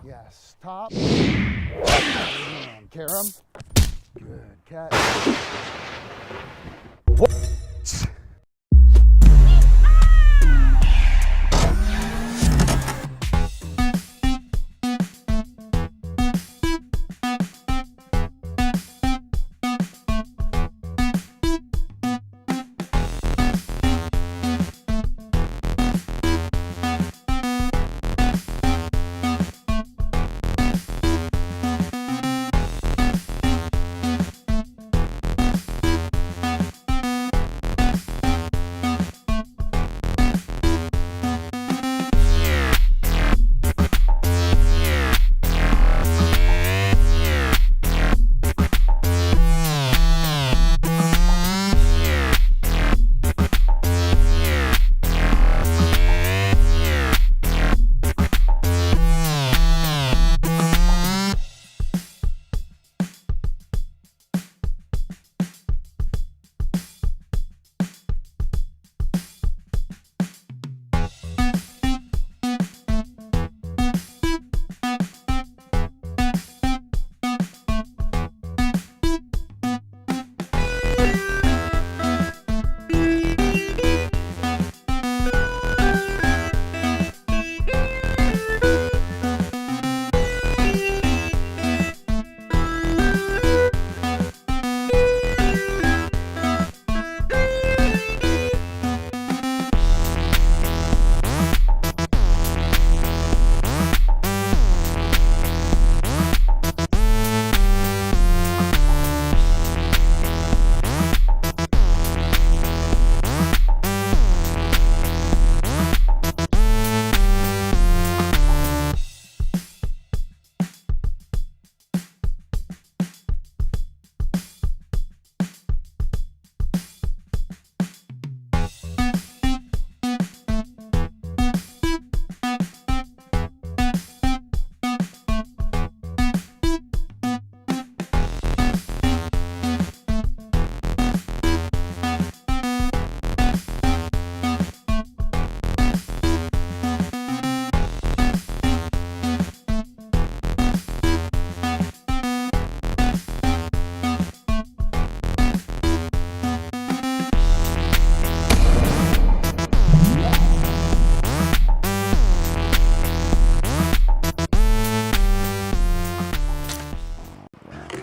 Yes, top. And carom. Good catch. What?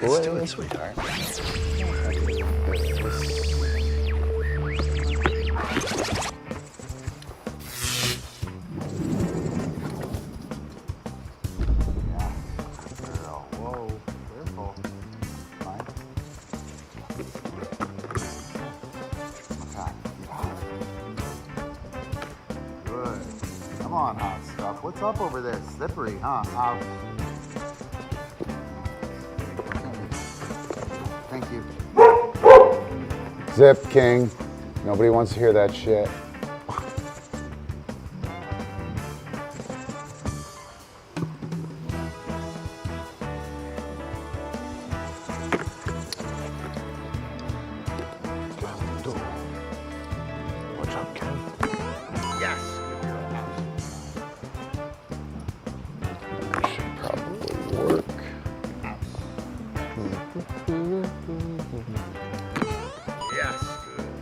Let's do it, sweetheart. Whoa, careful. Fine. Okay. Good. Come on, hot stuff. What's up over there? Slippery, huh? Thank you. Zip, King. Nobody wants to hear that shit. What's up, King? Yes. That should probably work. Yes.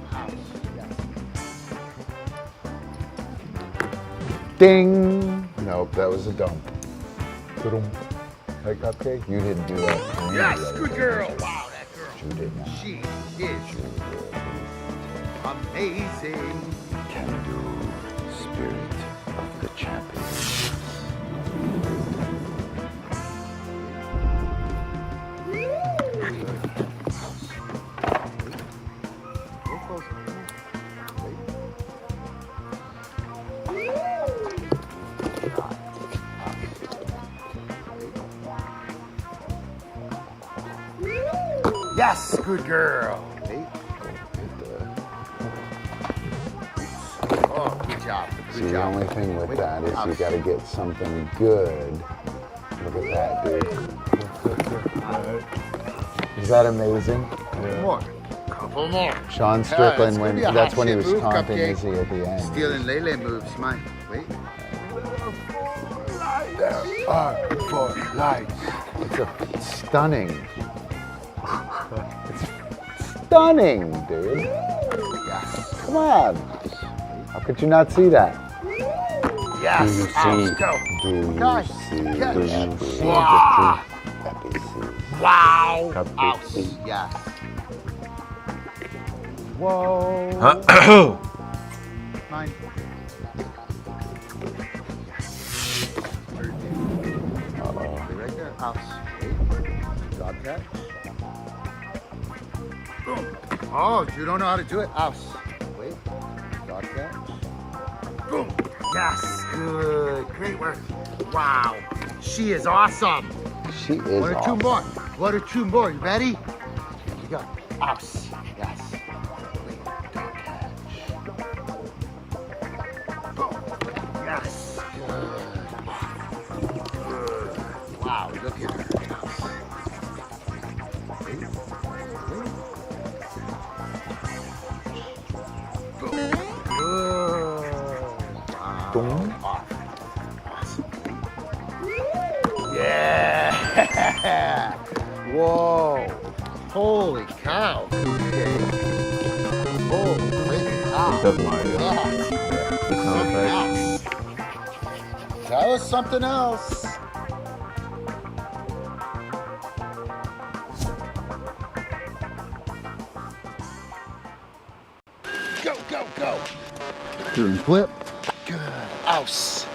House. Yes. Ding! Nope, that was a dump. Hey, CupCake, you didn't do that. Yes, good girl. Wow, that girl. You did not. She is amazing. Can do spirit of the champion. Yes, good girl. Oh, good job. Good See, job. the only thing with that is you got to get something good. Look at that, dude. Is that amazing? More. Couple more. Sean Strickland, it's when gonna be a that's hot when he shit was move, taunting CupCake. Izzy at the end. Stealing Lele moves. Mine. Wait. There are 4 lights. It's stunning. It's stunning, dude. Yes. Come on. How could you not see that? Yes. Do you see? Let's go. Do you Guys, see catch. the Wow. epices? Wow. CupCake. Ouse. Yes. Whoa. Mine. Stay right there. House. Wait. Dog catch. Boom. Oh, you don't know how to do it. House. Wait. Dog catch. Boom. Yes. Good. Great work. Wow. She is awesome. She is One or two awesome. more. One or two more. You ready? Here we go. House. Yes. Wait. Dog catch. Boom. Yes. Good. Wow. Look at her. House. Wait. Wait. Boom. Good. Wow. Boom. Awesome. Yeah. Whoa. Holy cow. CupCake. Holy cow. That's my idea. Yeah. Something else. That was something else. Go, go, go. Turn flip. Good. Ouse.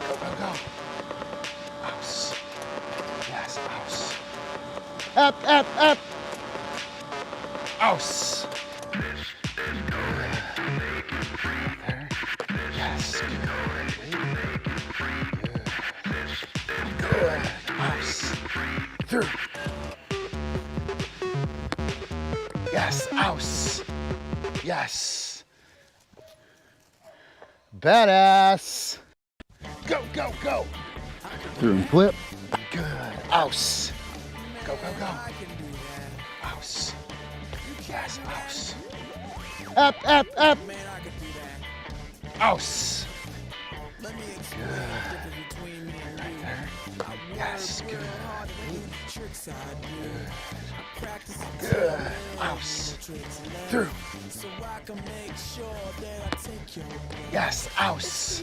Go, go, go. Ouse. Yes, ouse. Up, up, up. Ouse. There. Yes. Good. Good. Ouse. Through. Yes, ouse. Yes. Badass. Go, go, go. Turn flip. Good. Ouse. Go, go, go. Ouse. Yes, ouse. Up, up, up. Ouse. Good. Right there. Yes, good. Good. Good. Ouse. Through. Yes, ouse.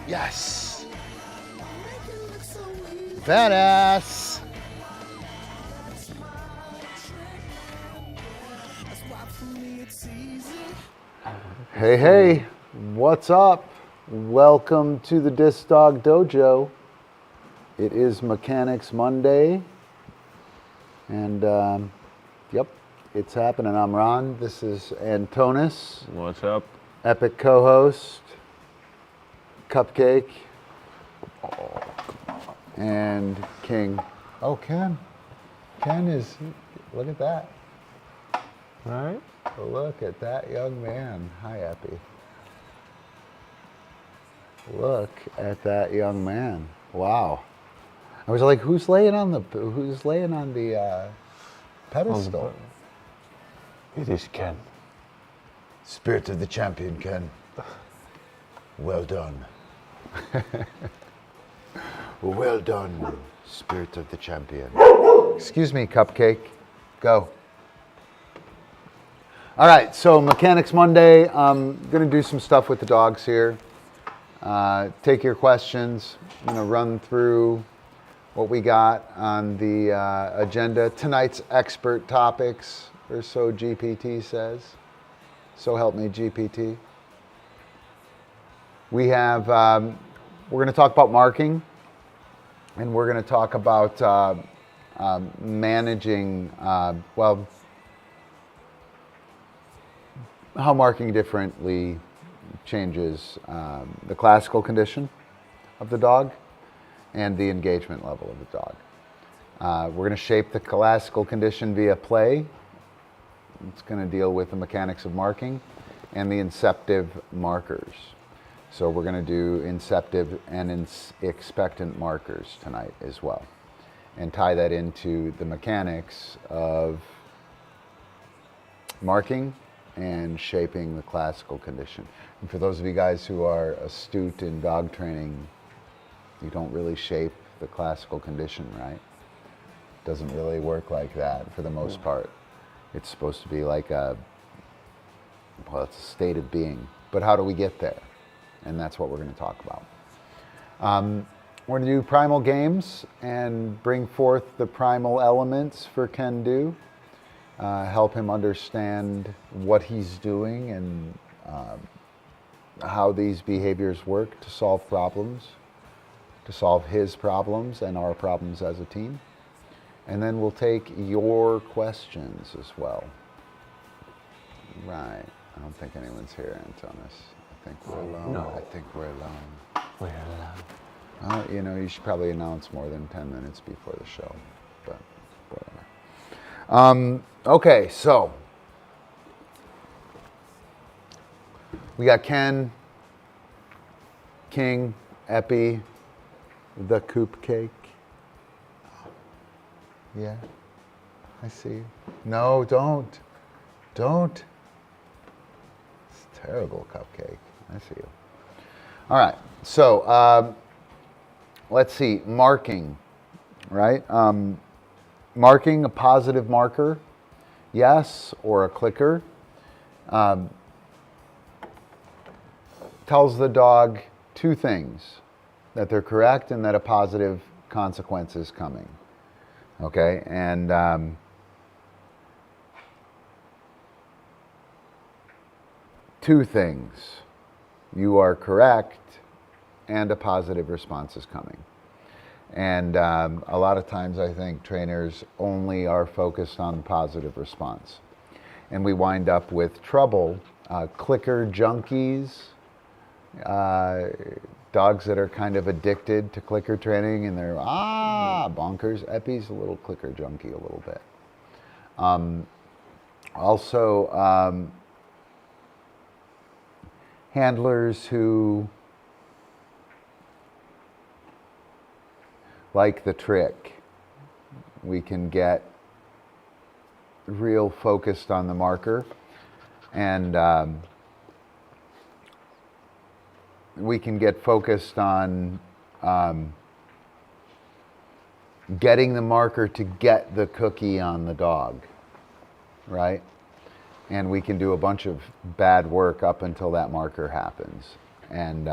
Yes. Badass. Hey, hey, what's up? Welcome to the DiscDog Dojo. It is Mechanics Monday, and yep, it's happening. I'm Ron. This is Antonis, What's up? epic co-host, CupCake, and King. Oh, Ken. Ken is, look at that. All right. Look at that young man. Hi, Epi. Look at that young man. Wow. I was like, who's laying on the pedestal? It is Ken. Spirit of the champion, Ken. Well done. Well done, spirit of the champion. Excuse me, CupCake. Go. All right, so Mechanics Monday. I'm going to do some stuff with the dogs here. Take your questions. I'm going to run through what we got on the agenda. Tonight's expert topics, or so GPT says. So help me, GPT. We have, we're going to talk about marking, and we're going to talk about managing, how marking differently changes the classical condition of the dog and the engagement level of the dog. We're going to shape the classical condition via play. It's going to deal with the mechanics of marking and the inceptive markers. So we're going to do inceptive and expectant markers tonight as well, and tie that into the mechanics of marking and shaping the classical condition. And for those of you guys who are astute in dog training, You don't really shape the classical condition, right? Doesn't really work like that for the most part. It's supposed to be like well, it's a state of being. But how do we get there? And that's what we're going to talk about. We're going to do primal games and bring forth the primal elements for Ken Do. Help him understand what he's doing and how these behaviors work to solve problems, to solve his problems and our problems as a team. And then we'll take your questions as well. Right. I don't think anyone's here, Antonis. I think we're alone. No. I think we're alone. We're allowed. Well, you know, you should probably announce more than 10 minutes before the show, but whatever. Okay, so we got Ken, King, Epi, the CupCake. Yeah, I see you. No, don't. Don't. It's terrible, CupCake. I see you. All right, so let's see, marking, right? Marking, a positive marker, yes, or a clicker, tells the dog two things, that they're correct and that a positive consequence is coming. Okay, and two things, you are correct and a positive response is coming. And a lot of times I think trainers only are focused on positive response. And we wind up with trouble, clicker junkies, dogs that are kind of addicted to clicker training and they're, bonkers. Epi's a little clicker junkie a little bit. Also, handlers who like the trick. We can get real focused on the marker and we can get focused on getting the marker to get the cookie on the dog, right? And we can do a bunch of bad work up until that marker happens. And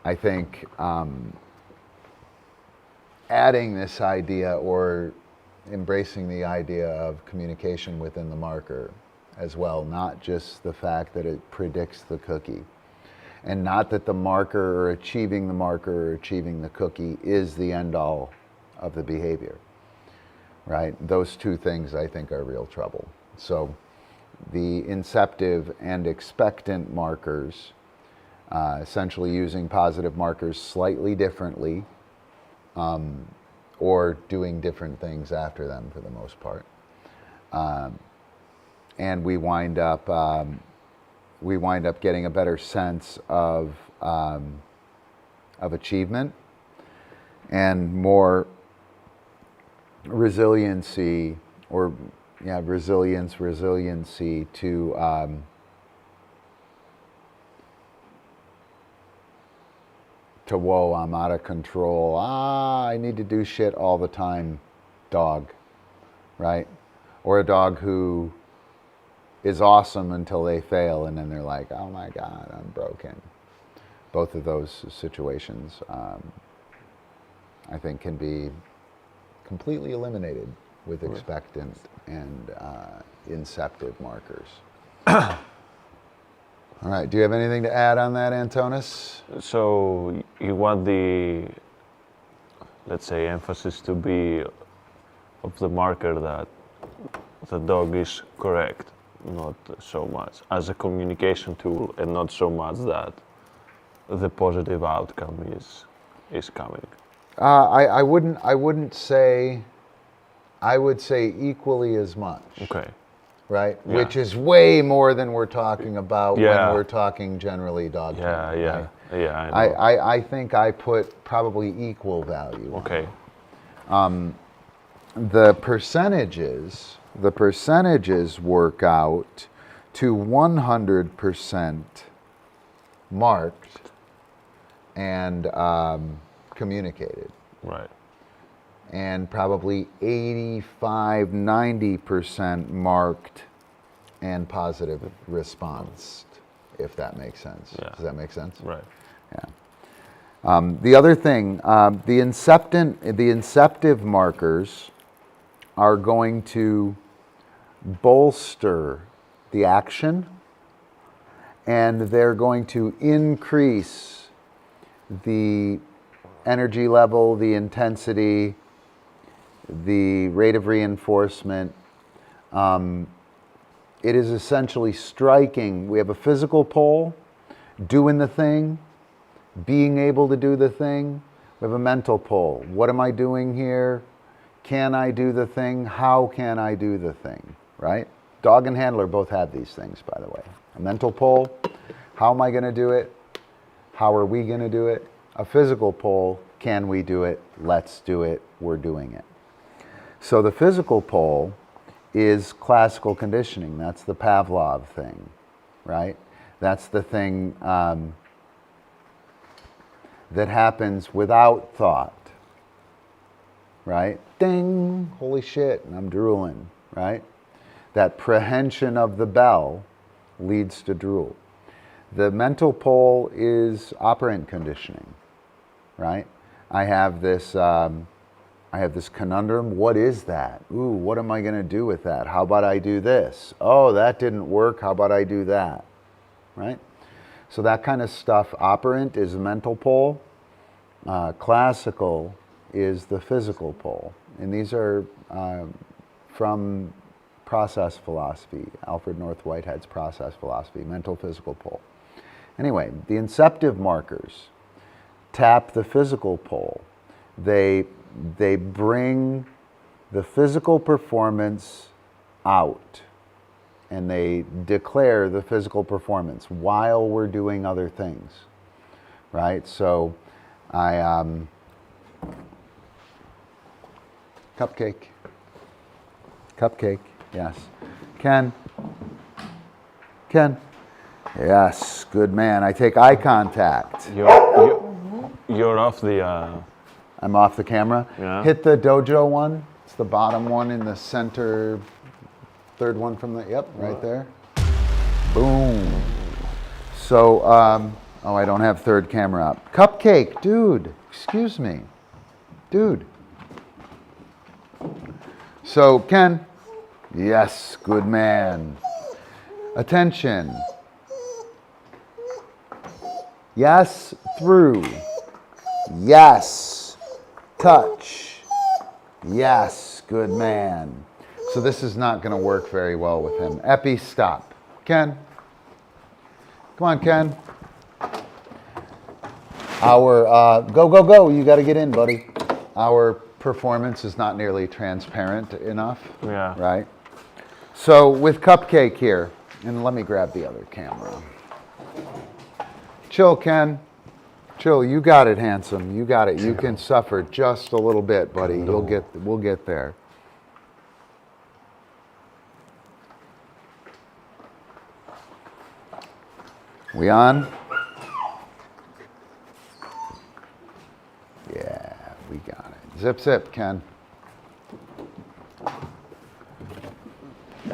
I think adding this idea or embracing the idea of communication within the marker as well, not just the fact that it predicts the cookie. And not that the marker or achieving the marker or achieving the cookie is the end all of the behavior, right? Those two things I think are real trouble. So the inceptive and expectant markers, essentially using positive markers slightly differently, or doing different things after them for the most part. And we wind up getting a better sense of achievement and more resiliency resiliency to whoa, I'm out of control. I need to do shit all the time, dog, right? Or a dog who is awesome until they fail and then they're like, oh my God, I'm broken. Both of those situations, I think, can be completely eliminated with expectant and inceptive markers. All right, do you have anything to add on that, Antonis? So you want the, let's say, emphasis to be of the marker that the dog is correct, not so much as a communication tool, and not so much that the positive outcome is coming. I wouldn't say. I would say equally as much. Okay. Right? Yeah. Which is way more than we're talking about Yeah. when we're talking generally dog training, right? Yeah. I know. I think I put probably equal value on Okay. the percentages work out to 100% marked and communicated. Right. And probably 85, 90% marked and positive response, if that makes sense. Yeah. Does that make sense? Right. Yeah. The other thing, the inceptive markers are going to bolster the action, and they're going to increase the energy level, the intensity, the rate of reinforcement. It is essentially striking. We have a physical pole, doing the thing, being able to do the thing. We have a mental pole. What am I doing here? Can I do the thing? How can I do the thing? Right? Dog and handler both have these things, by the way. A mental pole, how am I going to do it? How are we going to do it? A physical pole, can we do it? Let's do it. We're doing it. So the physical pole is classical conditioning. That's the Pavlov thing, right? That's the thing that happens without thought, right? Ding, holy shit, and I'm drooling, right? That prehension of the bell leads to drool. The mental pole is operant conditioning, right? I have this conundrum. What is that? Ooh, what am I going to do with that? How about I do this? Oh, that didn't work. How about I do that? Right? So that kind of stuff. Operant is the mental pole. Classical is the physical pole. And these are from process philosophy, Alfred North Whitehead's process philosophy, mental physical pole. Anyway, the inceptive markers tap the physical pole. They bring the physical performance out, and they declare the physical performance while we're doing other things, right? So CupCake, yes. Ken, yes, good man. I take eye contact. You're off the... I'm off the camera. Yeah. Hit the dojo one. It's the bottom one in the center, third one from the, yep, right there. Boom. So, oh, I don't have third camera up. CupCake, dude, excuse me. Dude. So, Ken, yes, good man. Attention. Yes, through. Yes. Touch. Yes, good man. So this is not going to work very well with him. Epi, stop. Ken. Come on, Ken. Our, go. You got to get in, buddy. Our performance is not nearly transparent enough. Yeah. Right? So with CupCake here, and let me grab the other camera. Chill, Ken. Chill, you got it, handsome. You got it. You can suffer just a little bit, buddy. We'll get there. We on? Yeah, we got it. Zip, zip, Ken.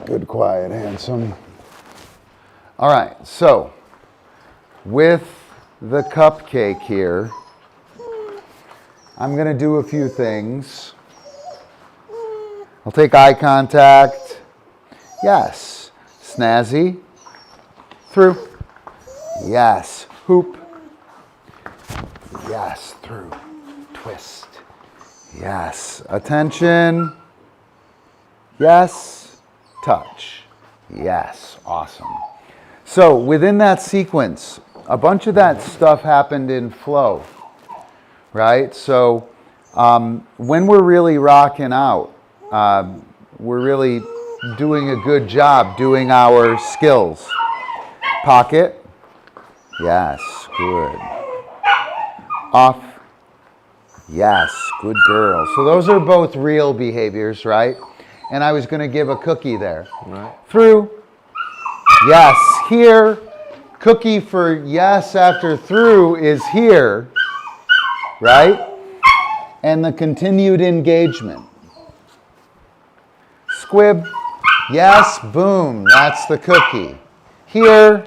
Good, quiet, handsome. All right, so with the CupCake here, I'm going to do a few things. I'll take eye contact. Yes. Snazzy. Through. Yes. Hoop. Yes. Through. Twist. Yes. Attention. Yes. Touch. Yes. Awesome. So within that sequence, a bunch of that stuff happened in flow, right? So when we're really rocking out, we're really doing a good job doing our skills. Pocket. Yes, good. Off. Yes, good girl. So those are both real behaviors, right? And I was going to give a cookie there. Right. Through. Yes, here. Cookie for yes after through is here, right? And the continued engagement. Squib, yes, boom, that's the cookie. Here,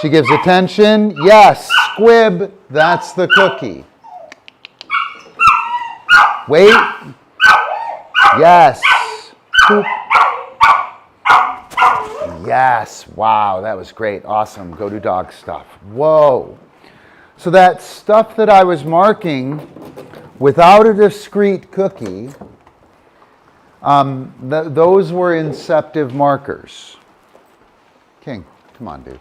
she gives attention, yes, squib, that's the cookie. Wait, yes, poop. Yes, wow, that was great, awesome, go do dog stuff. Whoa. So that stuff that I was marking without a discrete cookie, those were inceptive markers. King, come on, dude.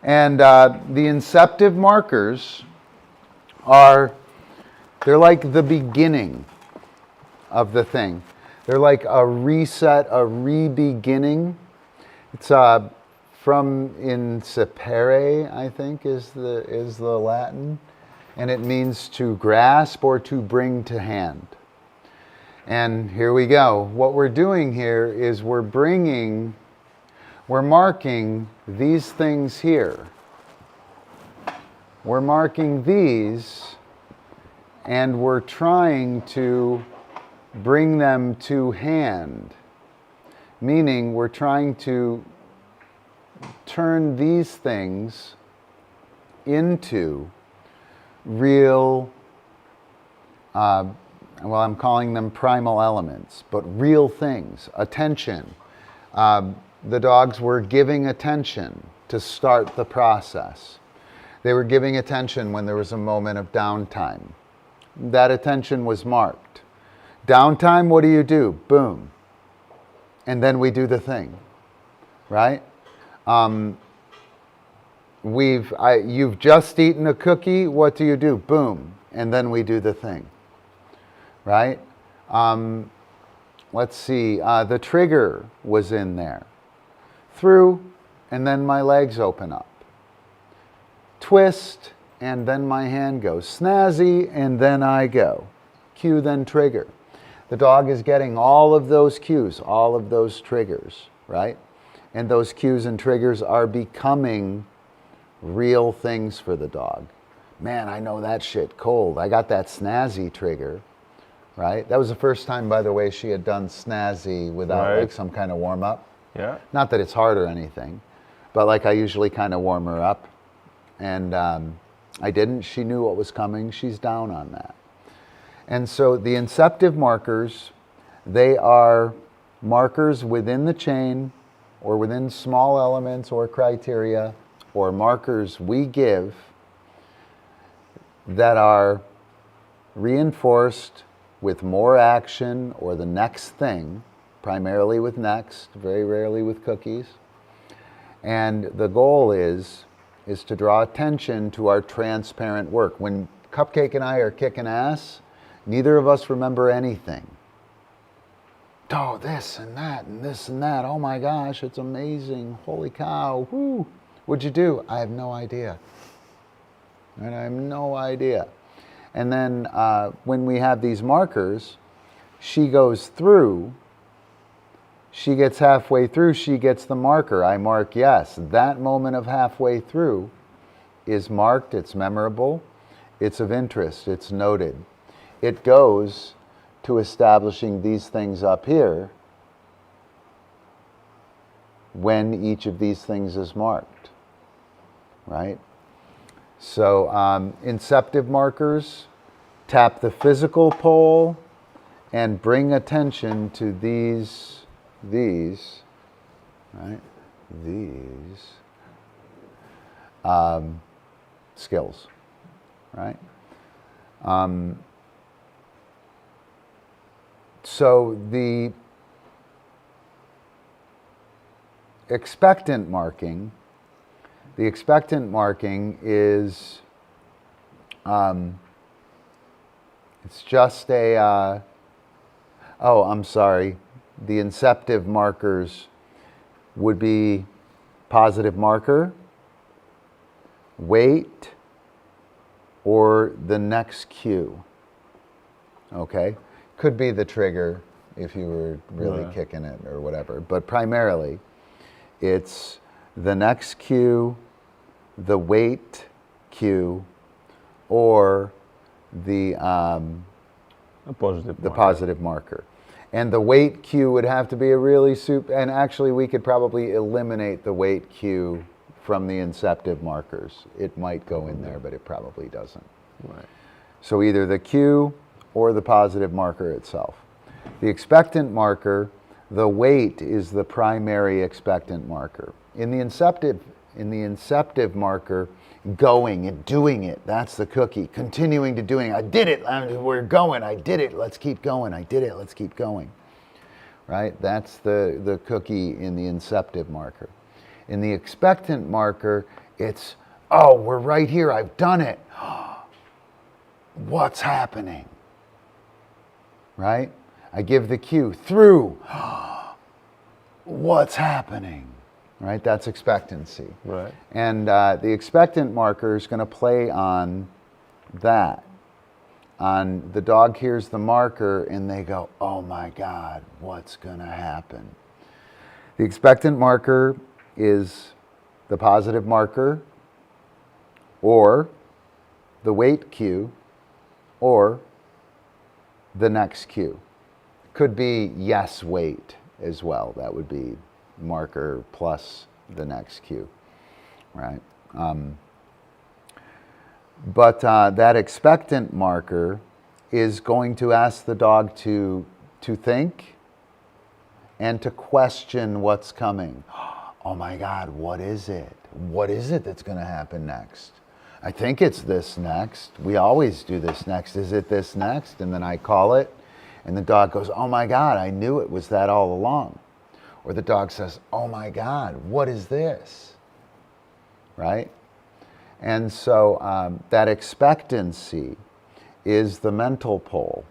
And the inceptive markers they're like the beginning of the thing. They're like a reset, a re-beginning. It's from incepere, I think, is the Latin, and it means to grasp or to bring to hand. And here we go. What we're doing here is we're marking these things here. We're marking these, and we're trying to bring them to hand. Meaning we're trying to turn these things into real, I'm calling them primal elements, but real things, attention. The dogs were giving attention to start the process. They were giving attention when there was a moment of downtime. That attention was marked. Downtime, what do? Boom. And then we do the thing, right? You've just eaten a cookie, what do? Boom. And then we do the thing, right? Let's see, the trigger was in there. Through, and then my legs open up. Twist, and then my hand goes. Snazzy, and then I go. Cue, then trigger. The dog is getting all of those cues, all of those triggers, right? And those cues and triggers are becoming real things for the dog. Man, I know that shit cold. I got that snazzy trigger, right? That was the first time, by the way, she had done snazzy without like some kind of warm up. Yeah. Not that it's hard or anything, but like I usually kind of warm her up. And I didn't. She knew what was coming. She's down on that. And so the inceptive markers, they are markers within the chain or within small elements or criteria or markers we give that are reinforced with more action or the next thing, primarily with next, very rarely with cookies. And the goal is to draw attention to our transparent work. When CupCake and I are kicking ass, neither of us remember anything. Oh, this and that and this and that. Oh my gosh, it's amazing. Holy cow. Woo. What'd you do? I have no idea. And I have no idea. And then when we have these markers, she goes through, she gets halfway through, she gets the marker. I mark yes. That moment of halfway through is marked, it's memorable, it's of interest, it's noted. It goes to establishing these things up here when each of these things is marked, right? So inceptive markers tap the physical pole and bring attention to these, right? These skills, right? So the expectant marking is, it's just a, oh, I'm sorry, the inceptive markers would be positive marker, wait, or the next cue, okay? Could be the trigger if you were really kicking it or whatever, but primarily it's the next cue, the wait cue, or the positive marker. And the wait cue would have to be a really and actually we could probably eliminate the wait cue from the inceptive markers. It might go in there, but it probably doesn't. Right. So either the cue or the positive marker itself. The expectant marker, the wait is the primary expectant marker. In the inceptive marker, going and doing it, that's the cookie. Continuing to doing, I did it, we're going, I did it, let's keep going, I did it, let's keep going. Right? That's the cookie in the inceptive marker. In the expectant marker, it's, oh, we're right here, I've done it. What's happening? Right? I give the cue, through. What's happening? Right? That's expectancy. Right. And the expectant marker is going to play on that. On the dog hears the marker and they go, oh my God, what's going to happen? The expectant marker is the positive marker, or the wait cue, or the next cue. Could be yes, wait as well. That would be marker plus the next cue, right? But that expectant marker is going to ask the dog to think and to question what's coming. Oh my God, what is it? What is it that's going to happen next? I think it's this next. We always do this next. Is it this next? And then I call it, and the dog goes, oh my God, I knew it was that all along. Or the dog says, oh my God, what is this? Right? And so that expectancy is the mental pole.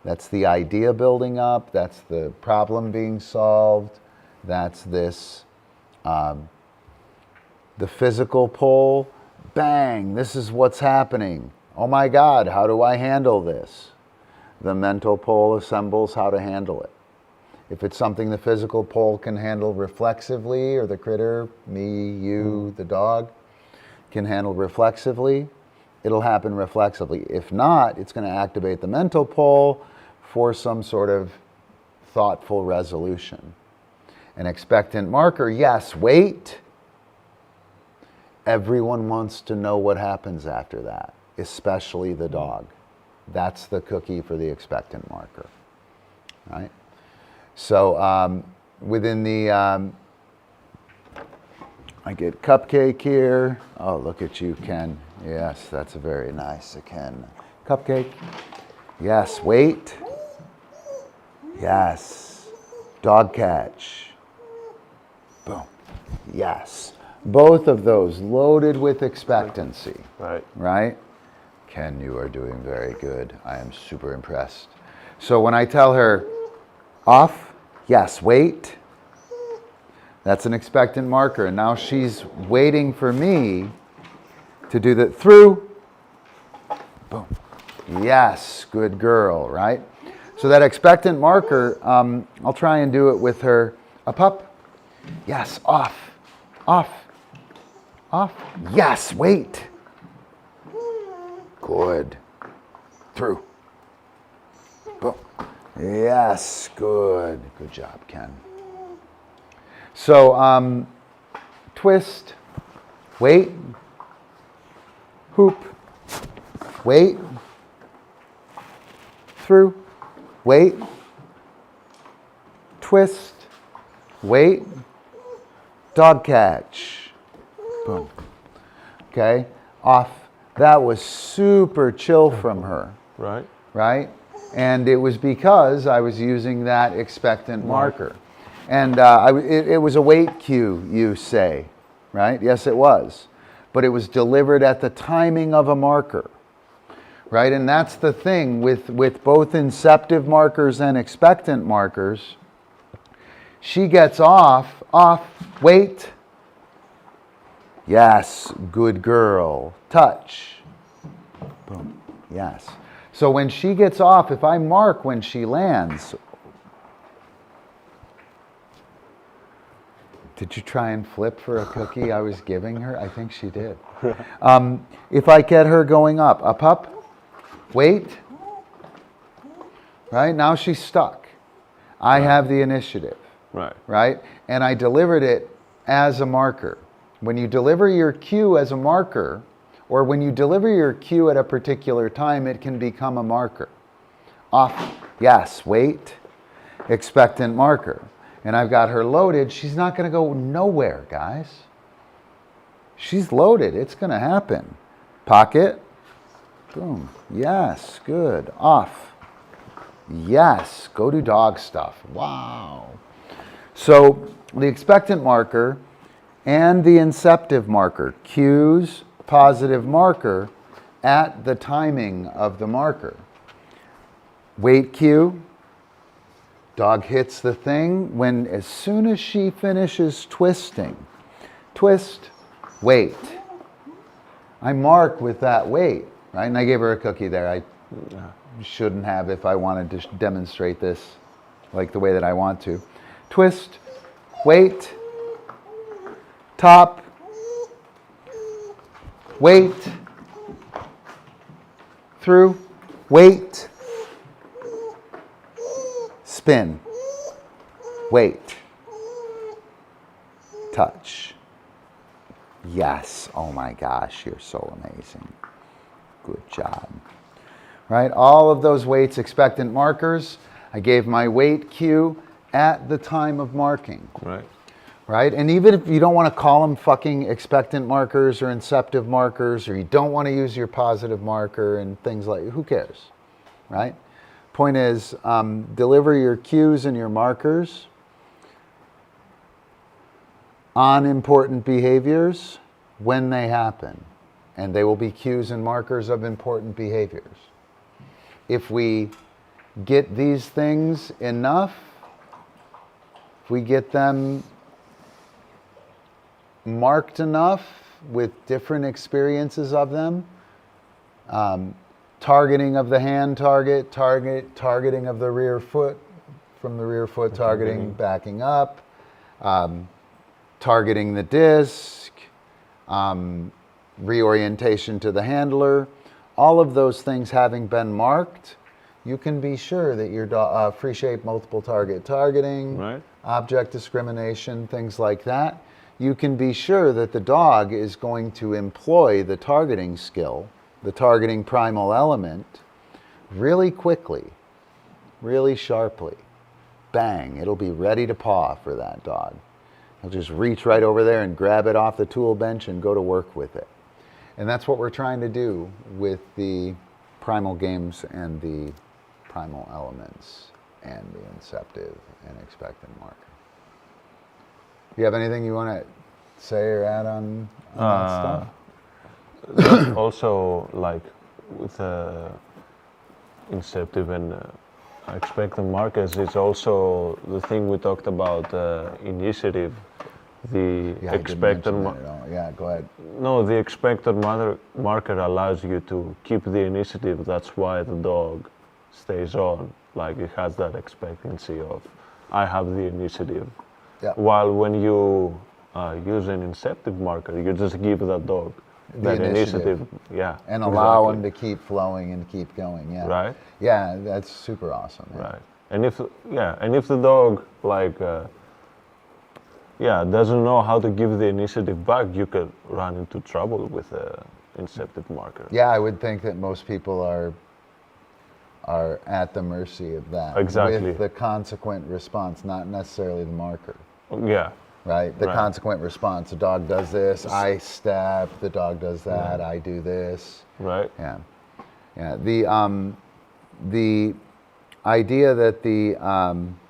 That's the idea building up. That's the problem being solved. That's this, the physical pole. Bang, this is what's happening. Oh my God, how do I handle this? The mental pole assembles how to handle it. If it's something the physical pole can handle reflexively, or the critter, me, you, the dog, can handle reflexively, it'll happen reflexively. If not, it's going to activate the mental pole for some sort of thoughtful resolution. An expectant marker, yes, wait. Everyone wants to know what happens after that, especially the dog. That's the cookie for the expectant marker, right? So within the, I get CupCake here. Oh, look at you, Ken. Yes, that's a very nice, Ken. CupCake. Yes, wait. Yes. Dog catch. Boom. Yes. Both of those loaded with expectancy. Right. Right? Ken, you are doing very good. I am super impressed. So when I tell her, off, yes, wait, that's an expectant marker. And now she's waiting for me to do the through, boom, yes, good girl, right? So that expectant marker, I'll try and do it with her, up, up, yes, off, off, off, yes, wait, good, through, boom, yes, good job, Ken. So twist, wait, hoop, wait, through, wait, twist, wait, dog catch, boom. Okay, off. That was super chill from her. Right. Right? And it was because I was using that expectant marker. And it was a wait cue, you say, right? Yes, it was. But it was delivered at the timing of a marker, right? And that's the thing with both inceptive markers and expectant markers. She gets off, wait. Yes, good girl. Touch. Boom. Yes. So when she gets off, if I mark when she lands, Did you try and flip for a cookie I was giving her? I think she did. If I get her going up, wait. Right, now she's stuck. I have the initiative. Right? And I delivered it as a marker. When you deliver your cue as a marker, or when you deliver your cue at a particular time, it can become a marker. Off, yes, wait, expectant marker. And I've got her loaded. She's not going to go nowhere, guys. She's loaded. It's going to happen. Pocket. Boom. Yes, good. Off. Yes, go do dog stuff. Wow. So the expectant marker and the inceptive marker, cues, positive marker at the timing of the marker. Wait cue, dog hits the thing when as soon as she finishes twisting. Twist, wait. I mark with that wait, right? And I gave her a cookie there. I shouldn't have if I wanted to demonstrate this like the way that I want to. Twist, wait, top, wait, through, wait, spin, wait, touch. Yes, oh my gosh, you're so amazing. Good job. Right, all of those weights, expectant markers. I gave my wait cue at the time of marking. Right, and even if you don't want to call them fucking expectant markers or inceptive markers, or you don't want to use your positive marker and things like, who cares, right? Point is, deliver your cues and your markers on important behaviors when they happen, and they will be cues and markers of important behaviors. If we get these things enough, if we get them marked enough with different experiences of them, targeting of the hand targeting of the rear foot, from the rear foot targeting, backing up, targeting the disc, reorientation to the handler, all of those things having been marked, you can be sure that your free shape multiple target targeting, object discrimination, things like that, you can be sure that the dog is going to employ the targeting skill, the targeting primal element, really quickly, really sharply. Bang, it'll be ready to paw for that dog. He'll just reach right over there and grab it off the tool bench and go to work with it. And that's what we're trying to do with the primal games and the primal elements and the inceptive and expectant marker. Do you have anything you want to say or add on that stuff? Also, like with inceptive and expectant markers, it's also the thing we talked about, initiative. The expectant go ahead. No, the expectant marker allows you to keep the initiative. That's why the dog stays on. Like it has that expectancy of, I have the initiative. Yeah. While when you use an inceptive marker, you just give that dog that initiative. Yeah. And allow him to keep flowing and keep going. Yeah. Right. Yeah, that's super awesome. Yeah. Right. And if the dog like doesn't know how to give the initiative back, you could run into trouble with a inceptive marker. Yeah, I would think that most people are at the mercy of that. Exactly. With the consequent response, not necessarily the marker. Yeah. Right? The consequent response. The dog does this, I step, the dog does that, I do this. Right. Yeah. Yeah. The idea that the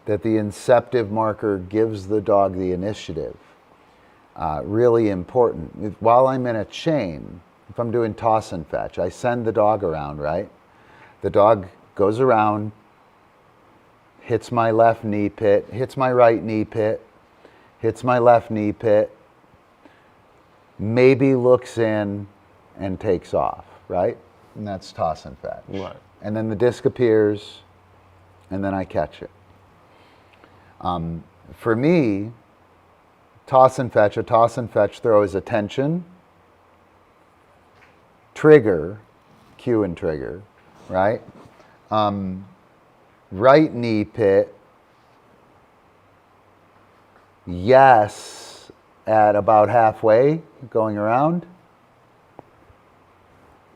inceptive marker gives the dog the initiative, really important. While I'm in a chain, if I'm doing toss and fetch, I send the dog around, right? The dog goes around, hits my left knee pit, hits my right knee pit, hits my left knee pit, maybe looks in and takes off, right? And that's toss and fetch. Right. And then the disc appears, and then I catch it. For me, toss and fetch. A toss and fetch throw is attention, trigger, cue and trigger, right? Right knee pit, yes, at about halfway, going around.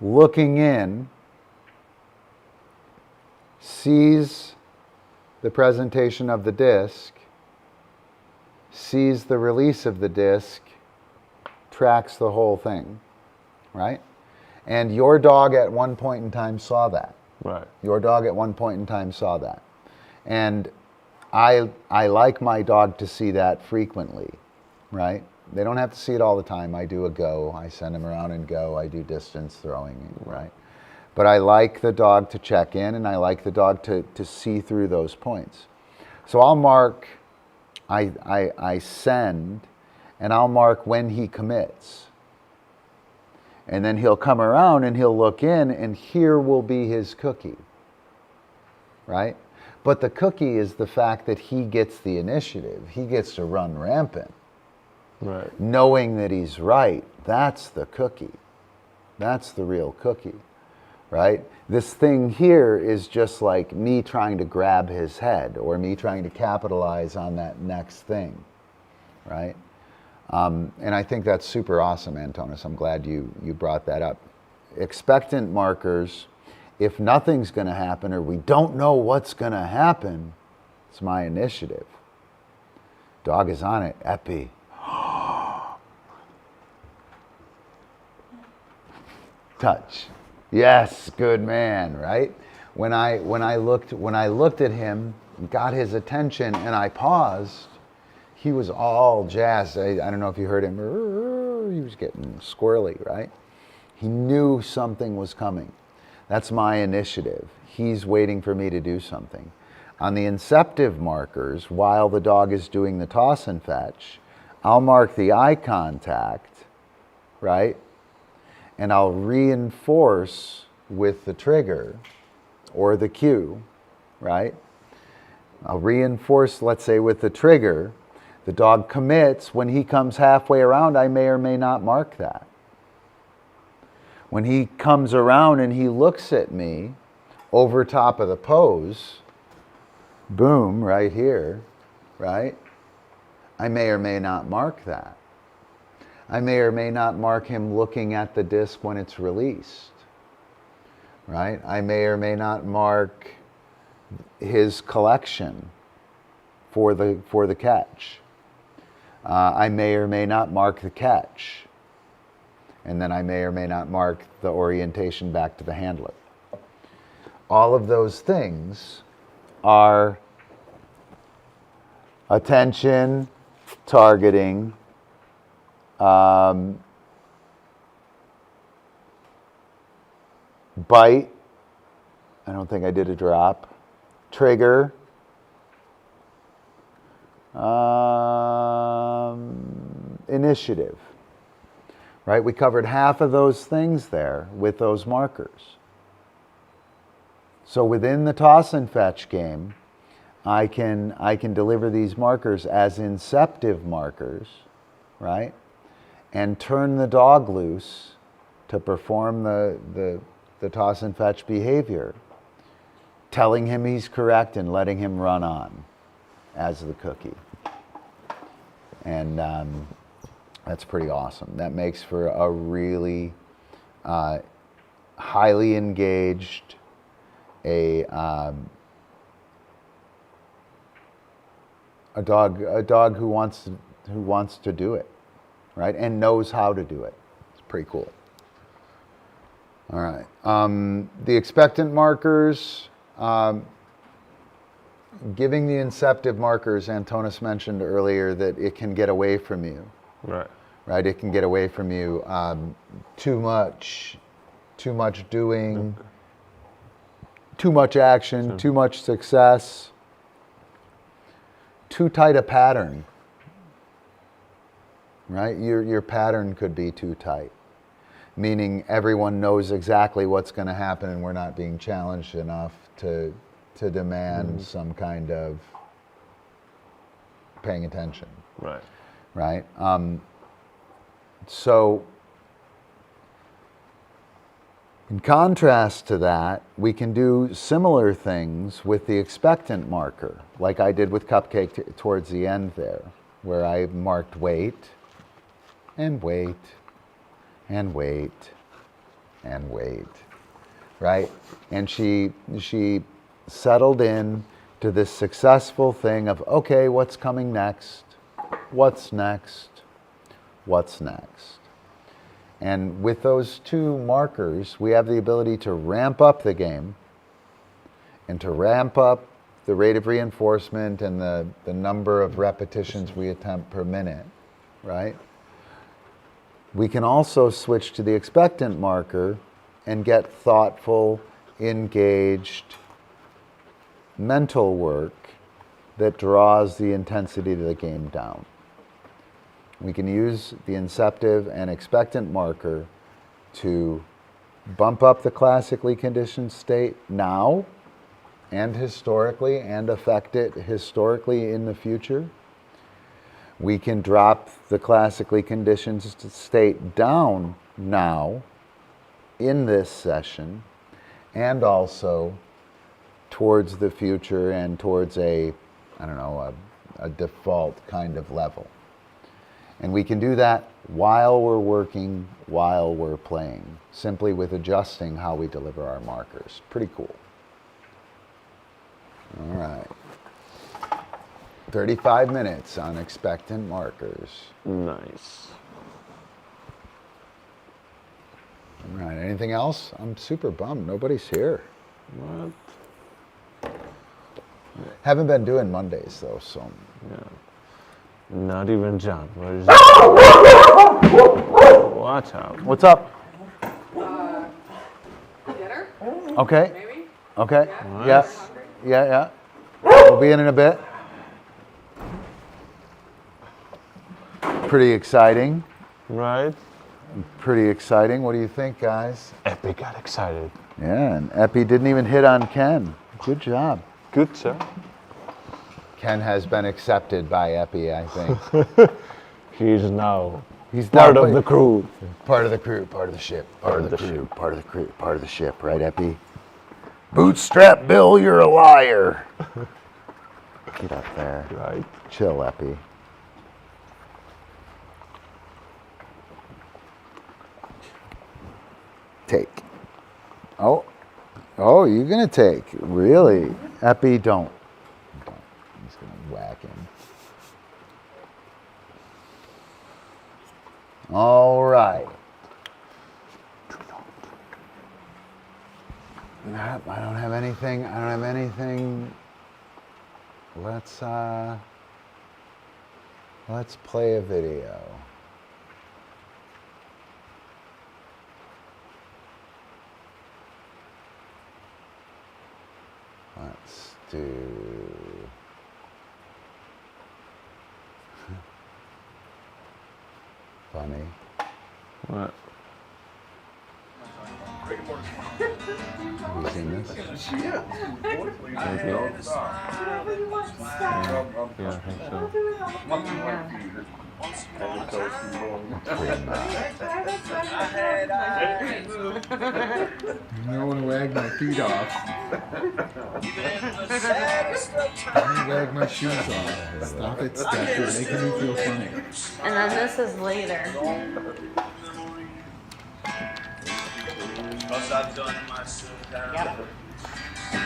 Looking in, sees the presentation of the disc, sees the release of the disc, tracks the whole thing, right? And your dog at one point in time saw that. Right. Your dog at one point in time saw that. And I like my dog to see that frequently, right? They don't have to see it all the time. I do a go. I send them around and go. I do distance throwing, right? But I like the dog to check in, and I like the dog to see through those points. So I'll mark, I send, and I'll mark when he commits. And then he'll come around and he'll look in, and here will be his cookie, right? But the cookie is the fact that he gets the initiative. He gets to run rampant. Right. Knowing that he's right, that's the cookie. That's the real cookie, right? This thing here is just like me trying to grab his head or me trying to capitalize on that next thing, right? And I think that's super awesome, Antonis. I'm glad you brought that up. Expectant markers, if nothing's going to happen or we don't know what's going to happen, it's my initiative. Dog is on it, epi. Touch. Yes, good man, right? When I looked at him, got his attention, and I paused, he was all jazzed. I don't know if you heard him. He was getting squirrely, right? He knew something was coming. That's my initiative. He's waiting for me to do something. On the inceptive markers, while the dog is doing the toss and fetch, I'll mark the eye contact, right? And I'll reinforce with the trigger or the cue, right? I'll reinforce, let's say, with the trigger. The dog commits. When he comes halfway around, I may or may not mark that. When he comes around and he looks at me over top of the pose, boom, right here, right? I may or may not mark that. I may or may not mark him looking at the disc when it's released, right? I may or may not mark his collection for the catch. I may or may not mark the catch. And then I may or may not mark the orientation back to the handler. All of those things are attention, targeting, bite. I don't think I did a drop. Trigger. Initiative. Right? We covered half of those things there with those markers. So within the toss and fetch game, I can deliver these markers as inceptive markers, right? And turn the dog loose to perform the toss and fetch behavior, telling him he's correct and letting him run on as the cookie. And that's pretty awesome. That makes for a really highly engaged, a dog who wants to do it, right, and knows how to do it. It's pretty cool. All right, the expectant markers. Giving the inceptive markers, Antonis mentioned earlier that it can get away from you. Right. Right, it can get away from you. Too much doing, too much action, too much success, too tight a pattern. Right, your pattern could be too tight, meaning everyone knows exactly what's going to happen, and we're not being challenged enough to demand some kind of paying attention. Right. right? So in contrast to that, we can do similar things with the expectant marker, like I did with CupCake towards the end there, where I marked wait, and wait, and wait, and wait, right? And she settled in to this successful thing of, okay, what's coming next? What's next? What's next? And with those two markers, we have the ability to ramp up the game and to ramp up the rate of reinforcement and the number of repetitions we attempt per minute, right? We can also switch to the expectant marker and get thoughtful, engaged, mental work that draws the intensity of the game down. We can use the inceptive and expectant marker to bump up the classically conditioned state now and historically, and affect it historically in the future. We can drop the classically conditioned state down now in this session, and also towards the future and towards a default kind of level. And we can do that while we're working, while we're playing, simply with adjusting how we deliver our markers. Pretty cool. All right. 35 minutes on expectant markers. Nice. All right, anything else? I'm super bummed, nobody's here. What? Haven't been doing Mondays though, so. Yeah. Not even John. Where is he? Watch out. What's up? Dinner? Okay. Maybe? Okay. Nice. Yeah. We'll be in a bit. Pretty exciting. Right? Pretty exciting. What do you think, guys? Epi got excited. Yeah, and Epi didn't even hit on Ken. Good job. Good, sir. Ken has been accepted by Epi, I think. He's now He's part now of the crew. Part of the crew, part of the ship, part of the crew, part of the crew, part of the ship, right, Epi? Bootstrap Bill, you're a liar. Get up there. Right. Chill, Epi. Take. Oh, you're gonna take. Really? Epi, don't. I'm just gonna whack him. All right. Nope, I don't have anything. Let's play a video. Let's do. Funny. What? Have you seen this? Yeah, I think so. I don't want to wag my feet off. I want to wag my shoes off. Stop it, Steph. You're making me feel funny. And then this is later. Yep.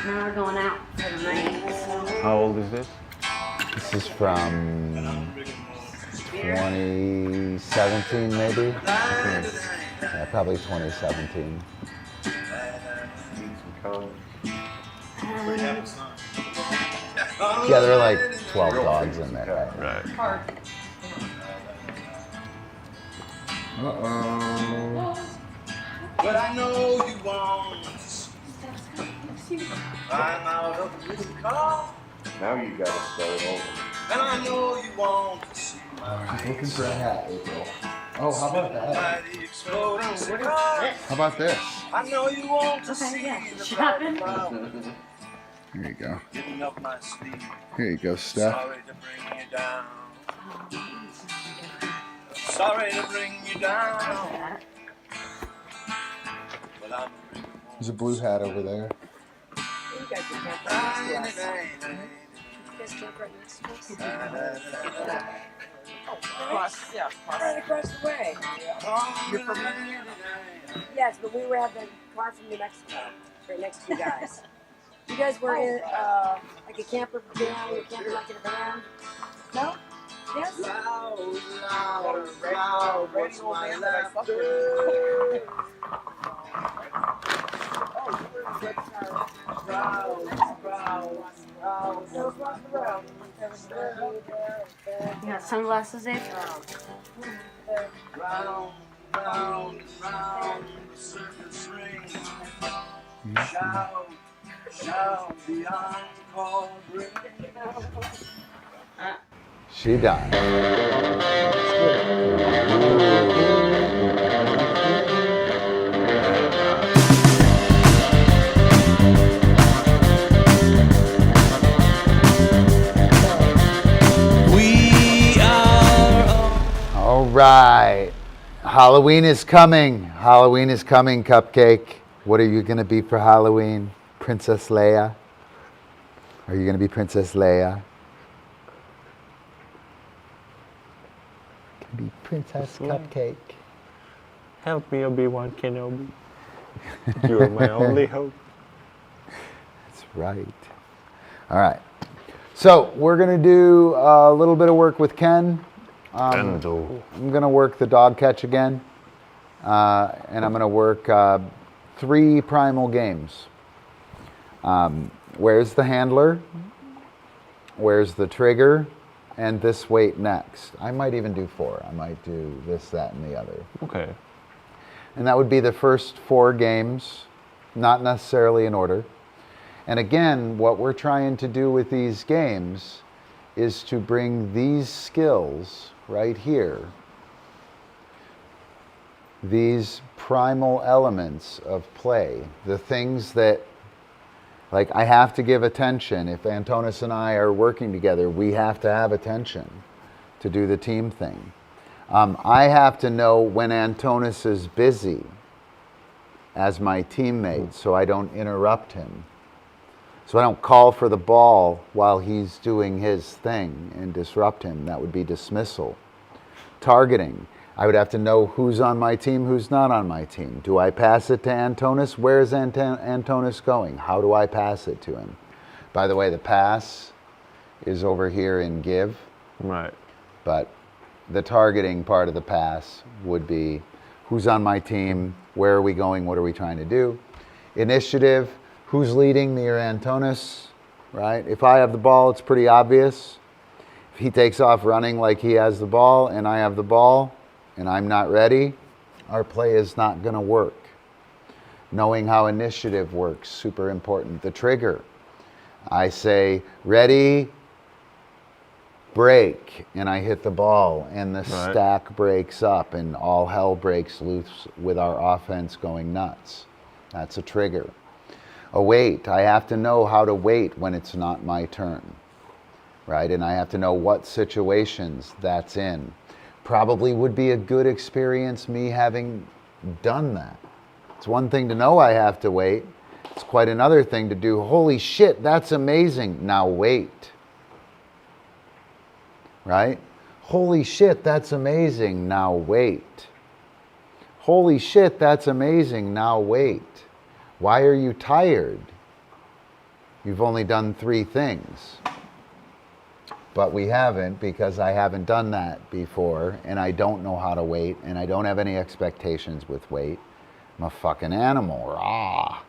Now we're going out for the night. So. How old is this? This is from 2017, maybe? Yeah, probably 2017. Yeah, there are like 12 dogs in there. Right. Uh-oh. But I know you want I'm out of the car. Now you gotta start over. And I know you want to see She's looking for a hat, April. Oh, how about that? the exploding cigar. How about this? I know you want to Okay, see yeah. the Shopping. Here you go. getting up my sleeve. Here you go, Steph. Sorry to bring you down. Sorry to bring you down, but I'm There's a blue hat over there. You guys can camp right next to us. You guys camp right next to us? Right across the way. You're from here? Yes, but we were at the car from New Mexico, right next to you guys. You guys were in like a camper van, you were camping like in a van? No? Yes? You got sunglasses, Dave? Round, round, round, the circus ring. Shout, shout, the encore ring. She died. We are. All right. Halloween is coming. Halloween is coming, CupCake. What are you going to be for Halloween? Princess Leia? Are you going to be Princess Leia? Be Princess CupCake. Help me, Obi-Wan Kenobi. You are my only hope. That's right. All right. So we're going to do a little bit of work with Ken. I'm going to work the dog catch again. And I'm going to work 3 primal games. Where's the handler? Where's the trigger? And this weight next. I might even do 4. I might do this, that, and the other. Okay. And that would be the first 4 games, not necessarily in order. And again, what we're trying to do with these games is to bring these skills right here, these primal elements of play, the things that, like, I have to give attention. If Antonis and I are working together, we have to have attention to do the team thing. I have to know when Antonis is busy as my teammate so I don't interrupt him. So I don't call for the ball while he's doing his thing and disrupt him. That would be dismissal. Targeting. I would have to know who's on my team, who's not on my team. Do I pass it to Antonis? Where's Antonis going? How do I pass it to him? By the way, the pass is over here in give. Right. But the targeting part of the pass would be who's on my team, where are we going, what are we trying to do? Initiative, who's leading, me or Antonis, right? If I have the ball, it's pretty obvious. If he takes off running like he has the ball and I have the ball, and I'm not ready, our play is not going to work. Knowing how initiative works, super important. The trigger. I say, ready, break, and I hit the ball, and the stack breaks up, and all hell breaks loose with our offense going nuts. That's a trigger. A wait. I have to know how to wait when it's not my turn, right? And I have to know what situations that's in. Probably would be a good experience me having done that. It's one thing to know I have to wait. It's quite another thing to do, holy shit, that's amazing, now wait. Right? Holy shit, that's amazing, now wait. Holy shit, that's amazing, now wait. Why are you tired? You've only done 3 things. But we haven't, because I haven't done that before, and I don't know how to wait, and I don't have any expectations with wait. I'm a fucking animal, rah,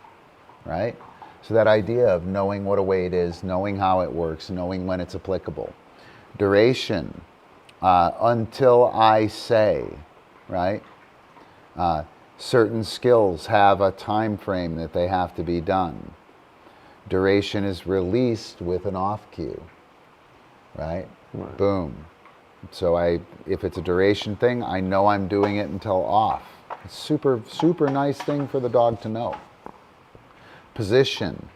right? So that idea of knowing what a wait is, knowing how it works, knowing when it's applicable. Duration, until I say, right? Certain skills have a time frame that they have to be done. Duration is released with an off cue. Right? Boom. So if it's a duration thing, I know I'm doing it until off. It's super, super nice thing for the dog to know. Position.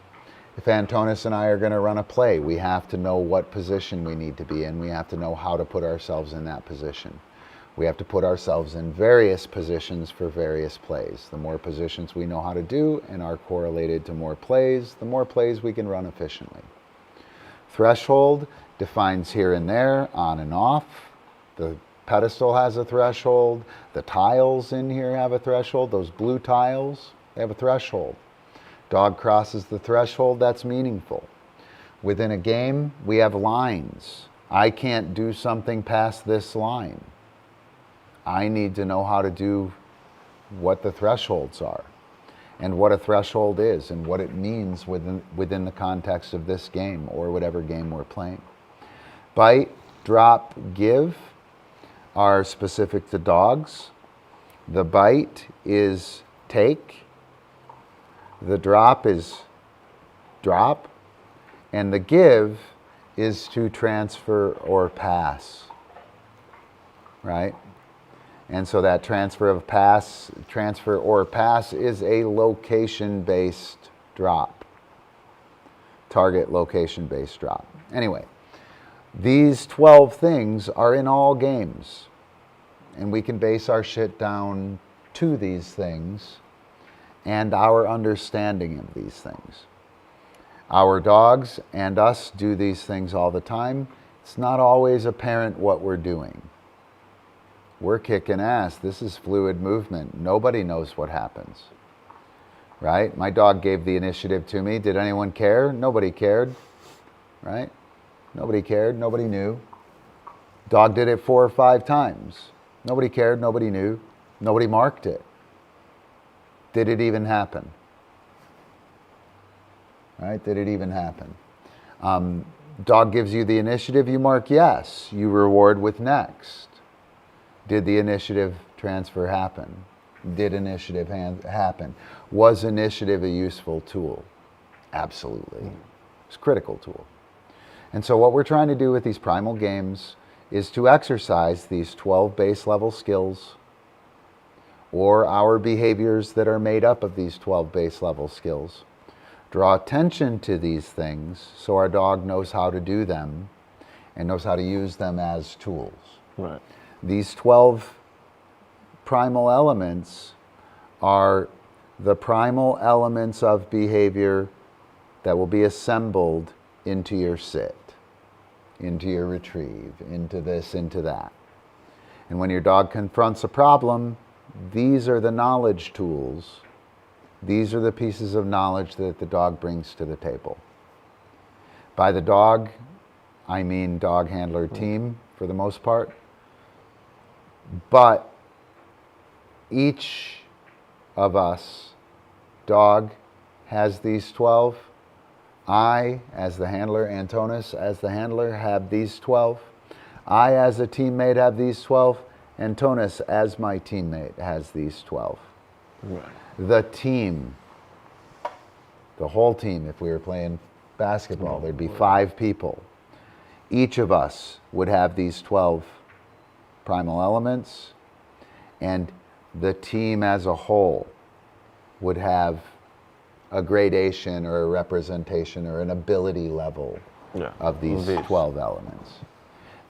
If Antonis and I are going to run a play, we have to know what position we need to be in. We have to know how to put ourselves in that position. We have to put ourselves in various positions for various plays. The more positions we know how to do and are correlated to more plays, the more plays we can run efficiently. Threshold defines here and there, on and off. The pedestal has a threshold. The tiles in here have a threshold. Those blue tiles, they have a threshold. Dog crosses the threshold, that's meaningful. Within a game, we have lines. I can't do something past this line. I need to know how to do what the thresholds are and what a threshold is and what it means within the context of this game or whatever game we're playing. Bite, drop, give are specific to dogs. The bite is take. The drop is drop, and the give is to transfer or pass, right? And so that transfer or pass is a location-based drop, target location-based drop. Anyway, these 12 things are in all games, and we can base our shit down to these things and our understanding of these things. Our dogs and us do these things all the time. It's not always apparent what we're doing. We're kicking ass. This is fluid movement. Nobody knows what happens, right? My dog gave the initiative to me. Did anyone care? Nobody cared, right? Nobody cared. Nobody knew. Dog did it 4 or 5 times. Nobody cared. Nobody knew. Nobody marked it. Did it even happen? Right? Did it even happen? Dog gives you the initiative, you mark yes. You reward with next. Did the initiative transfer happen? Did initiative happen? Was initiative a useful tool? Absolutely. It's a critical tool. And so what we're trying to do with these primal games is to exercise these 12 base level skills or our behaviors that are made up of these 12 base level skills. Draw attention to these things so our dog knows how to do them and knows how to use them as tools. Right. These 12 primal elements are the primal elements of behavior that will be assembled into your sit, into your retrieve, into this, into that. And when your dog confronts a problem, these are the knowledge tools. These are the pieces of knowledge that the dog brings to the table. By the dog, I mean dog handler team for the most part. But each of us, dog, has these 12. I, as the handler, Antonis, as the handler, have these 12. I, as a teammate, have these 12. Antonis, as my teammate, has these 12. Right. The team, the whole team, if we were playing basketball, there'd be 5 people. Each of us would have these 12 primal elements, and the team as a whole would have a gradation or a representation or an ability level of these 12 elements.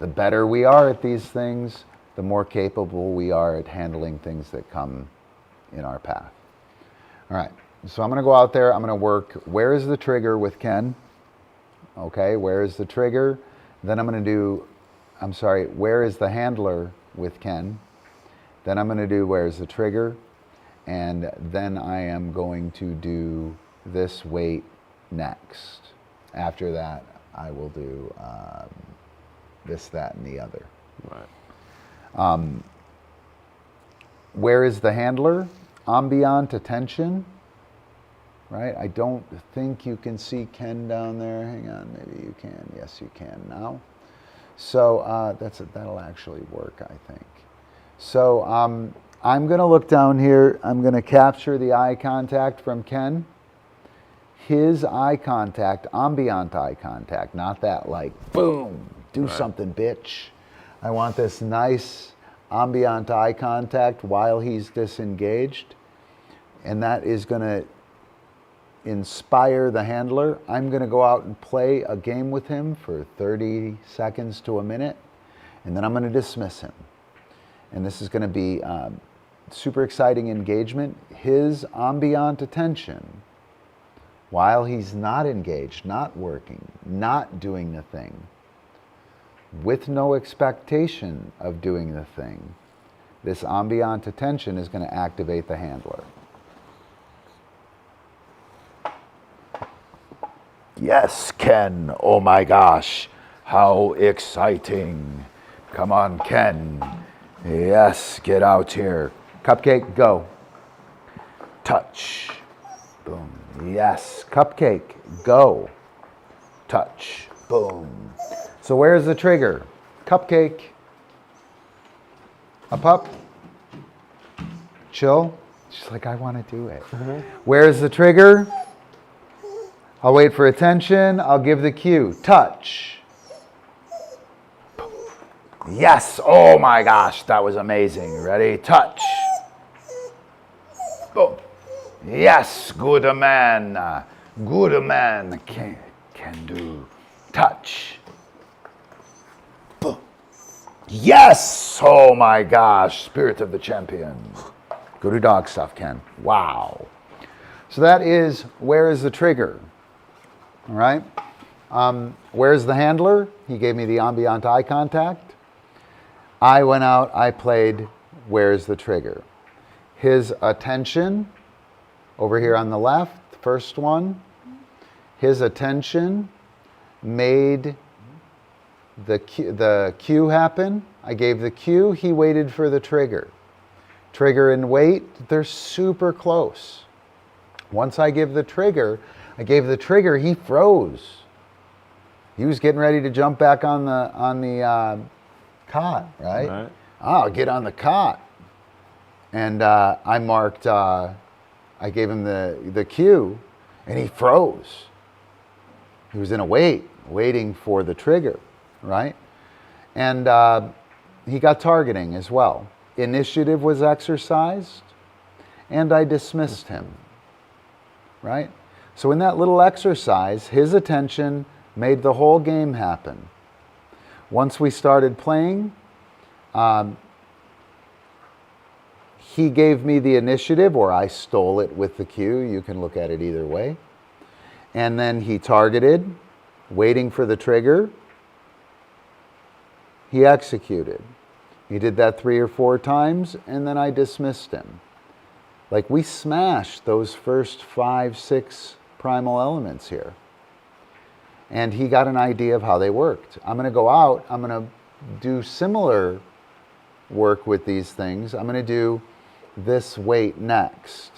The better we are at these things, the more capable we are at handling things that come in our path. All right, so I'm going to go out there. I'm going to work, where is the trigger with Ken? Okay, where is the trigger? Then I'm going to do, where is the handler with Ken? Then I'm going to do, where's the trigger? And then I am going to do this weight next. After that, I will do this, that, and the other. Right. Where is the handler? Ambient attention, right? I don't think you can see Ken down there. Hang on, maybe you can. Yes, you can now. So that'll actually work, I think. So I'm going to look down here. I'm going to capture the eye contact from Ken. His eye contact, ambient eye contact, not that like, boom, do something, bitch. I want this nice ambient eye contact while he's disengaged. And that is going to inspire the handler. I'm going to go out and play a game with him for 30 seconds to a minute, and then I'm going to dismiss him. And this is going to be super exciting engagement. His ambient attention, while he's not engaged, not working, not doing the thing, with no expectation of doing the thing, this ambient attention is going to activate the handler. Yes, Ken. Oh my gosh. How exciting. Come on, Ken. Yes, get out here. CupCake, go. Touch. Boom. Yes. CupCake, go. Touch. Boom. So where's the trigger? CupCake. Up. Chill. She's like, I want to do it. Where's the trigger? I'll wait for attention. I'll give the cue. Touch. Yes. Oh my gosh, that was amazing. Ready? Touch. Boom. Yes. Good man. Good man. Can do. Touch. Boom. Yes. Oh my gosh. Spirit of the champion. Go to dog stuff, Ken. Wow. So that is where is the trigger? All right. Where's the handler? He gave me the ambient eye contact. I went out, I played where's the trigger. His attention, over here on the left, first one, his attention made the cue happen. I gave the cue, he waited for the trigger. Trigger and wait, they're super close. Once I give the trigger, I gave the trigger, he froze. He was getting ready to jump back on the cot, right? Oh, get on the cot. And I marked, I gave him the cue, and he froze. He was in a waiting for the trigger, right? And he got targeting as well. Initiative was exercised, and I dismissed him, right? So in that little exercise, his attention made the whole game happen. Once we started playing, he gave me the initiative, or I stole it with the cue. You can look at it either way. And then he targeted, waiting for the trigger. He executed. He did that 3 or 4 times, and then I dismissed him. Like, we smashed those first 5, 6 primal elements here. And he got an idea of how they worked. I'm going to go out, I'm going to do similar work with these things. I'm going to do this weight next.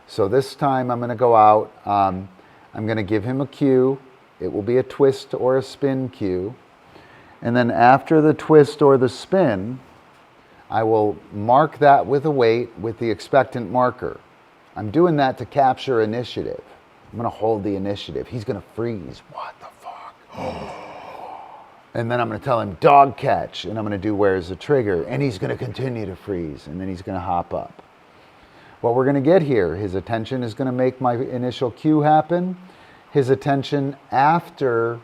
So this time I'm going to go out, I'm going to give him a cue. It will be a twist or a spin cue. And then after the twist or the spin, I will mark that with a weight with the expectant marker. I'm doing that to capture initiative. I'm going to hold the initiative. He's going to freeze. What the fuck? And then I'm going to tell him dog catch, and I'm going to do where's the trigger, and he's going to continue to freeze, and then he's going to hop up. What we're going to get here, his attention is going to make my initial cue happen. His attention after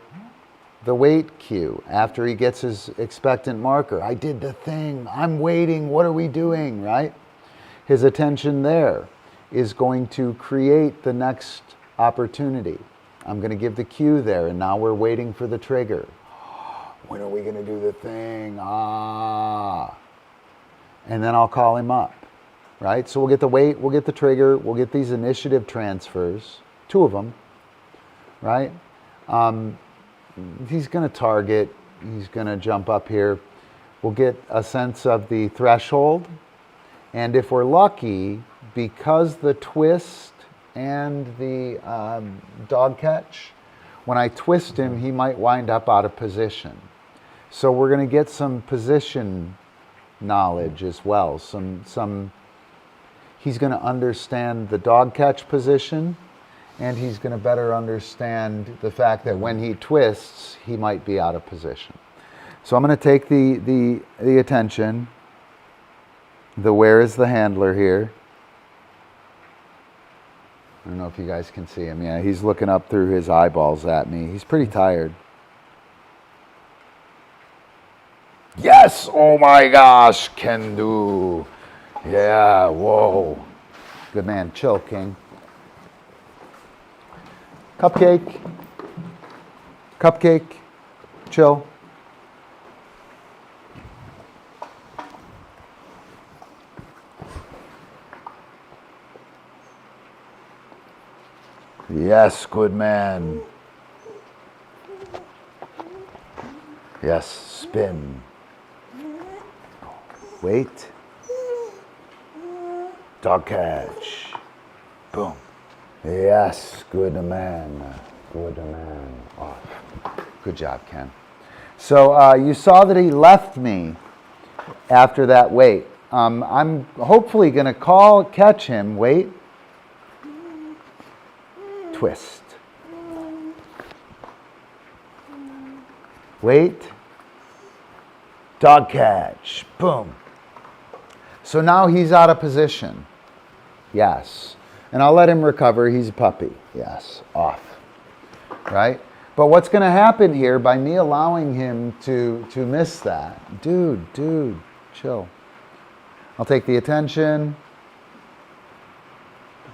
the wait cue, after he gets his expectant marker. I did the thing. I'm waiting. What are we doing, right? His attention there is going to create the next opportunity. I'm going to give the cue there, and now we're waiting for the trigger. When are we going to do the thing? And then I'll call him up, right? So we'll get the wait, we'll get the trigger, we'll get these initiative transfers, 2 of them, right? He's going to target, he's going to jump up here. We'll get a sense of the threshold, and if we're lucky, because the twist and the dog catch, when I twist him, he might wind up out of position. So we're going to get some position knowledge as well. He's going to understand the dog catch position, and he's going to better understand the fact that when he twists, he might be out of position. So I'm going to take the attention, the where is the handler here. I don't know if you guys can see him. Yeah, he's looking up through his eyeballs at me. He's pretty tired. Yes! Oh my gosh, can do. Yeah, whoa. Good man. Chill, King. CupCake. CupCake. Chill. Yes, good man. Yes, spin. Wait. Dog catch. Boom. Yes, good man. Good man. Off. Good job, Ken. So you saw that he left me after that wait. I'm hopefully going to catch him. Wait. Twist. Wait. Dog catch. Boom. So now he's out of position. Yes. And I'll let him recover. He's a puppy. Yes. Off. Right? But what's going to happen here by me allowing him to miss that? Dude, chill. I'll take the attention.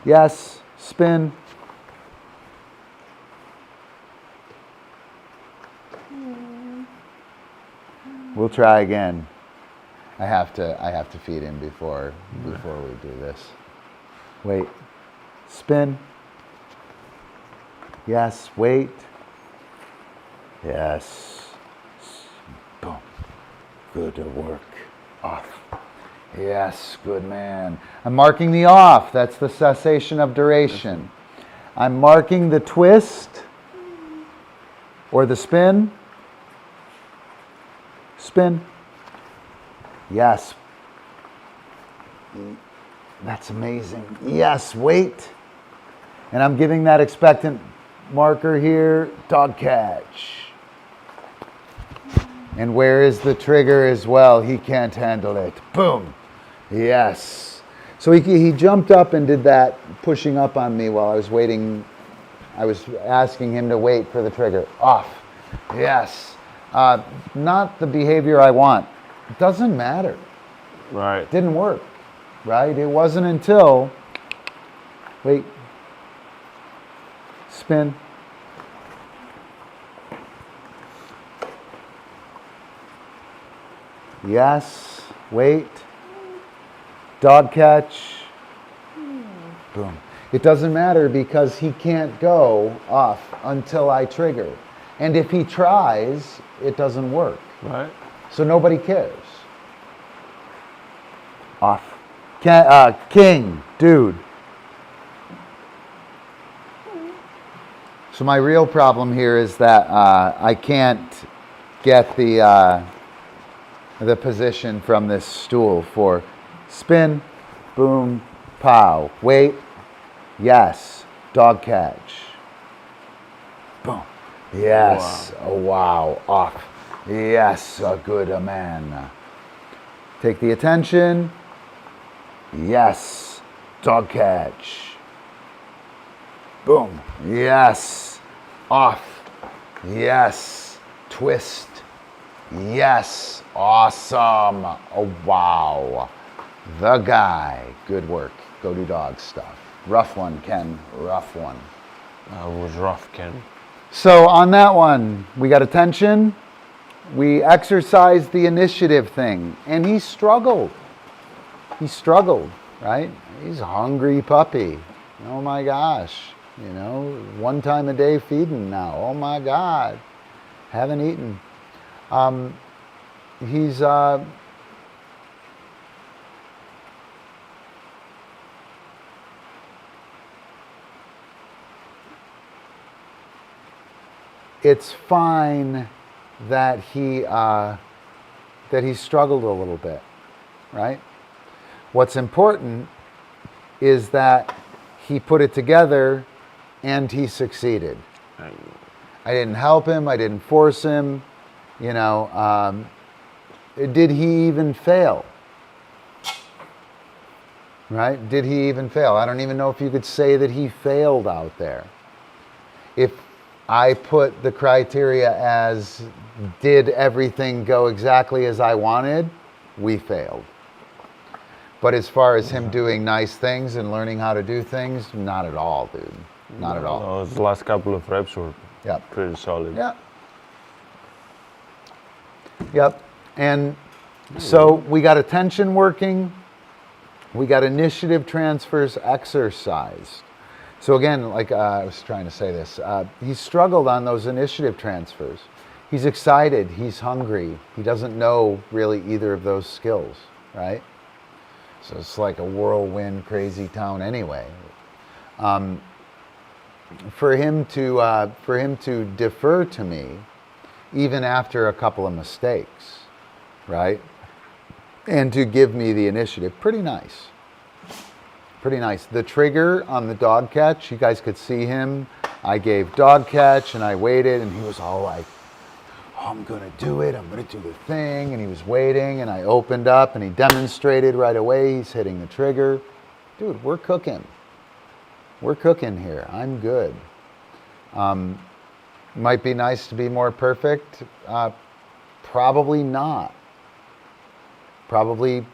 Yes. Spin. We'll try again. I have to feed him before we do this. Wait. Spin. Yes, wait. Yes. Boom. Good work. Off. Yes, good man. I'm marking the off. That's the cessation of duration. I'm marking the twist or the spin. Spin. Yes. That's amazing. Yes, wait. And I'm giving that expectant marker here, dog catch. And where is the trigger as well? He can't handle it. Boom. Yes. So he jumped up and did that, pushing up on me while I was waiting. I was asking him to wait for the trigger. Off. Yes. Not the behavior I want. It doesn't matter. Right. It didn't work. Right? It wasn't until, wait, spin. Yes, wait, dog catch, boom. It doesn't matter because he can't go off until I trigger. And if he tries, it doesn't work. Right. So nobody cares. Off. King, dude. So my real problem here is that I can't get the position from this stool for spin, boom, pow. Wait, yes, dog catch. Boom. Yes, wow. Oh, wow, off. Yes, a good man. Take the attention. Yes, dog catch. Boom. Yes, off. Yes, twist. Yes, awesome. Oh, wow. The guy. Good work. Go do dog stuff. Rough one, Ken. Rough one. That was rough, Ken. So on that one, we got attention. We exercised the initiative thing, and he struggled. He struggled, right? He's a hungry puppy. Oh my gosh. You know, 1 time a day feeding now. Oh my God. Haven't eaten. He's it's fine that he struggled a little bit, right? What's important is that he put it together and he succeeded. I didn't help him. I didn't force him. You know, did he even fail? right? Did he even fail? I don't even know if you could say that he failed out there. If I put the criteria as, did everything go exactly as I wanted? We failed. But as far as him doing nice things and learning how to do things, not at all, dude. Not at all. Those last couple of reps were Yep. pretty solid. Yep. Yep. And so we got attention working. We got initiative transfers exercised. So again, like I was trying to say this, he struggled on those initiative transfers. He's excited. He's hungry. He doesn't know really either of those skills, right? So it's like a whirlwind, crazy town anyway. For him to defer to me, even after a couple of mistakes, right? And to give me the initiative, pretty nice. Pretty nice. The trigger on the dog catch, you guys could see him. I gave dog catch and I waited and he was all like, oh, I'm gonna do it, I'm gonna do the thing. And he was waiting and I opened up and he demonstrated right away he's hitting the trigger. Dude, we're cooking. We're cooking here. I'm good. Might be nice to be more perfect. Probably not. Probably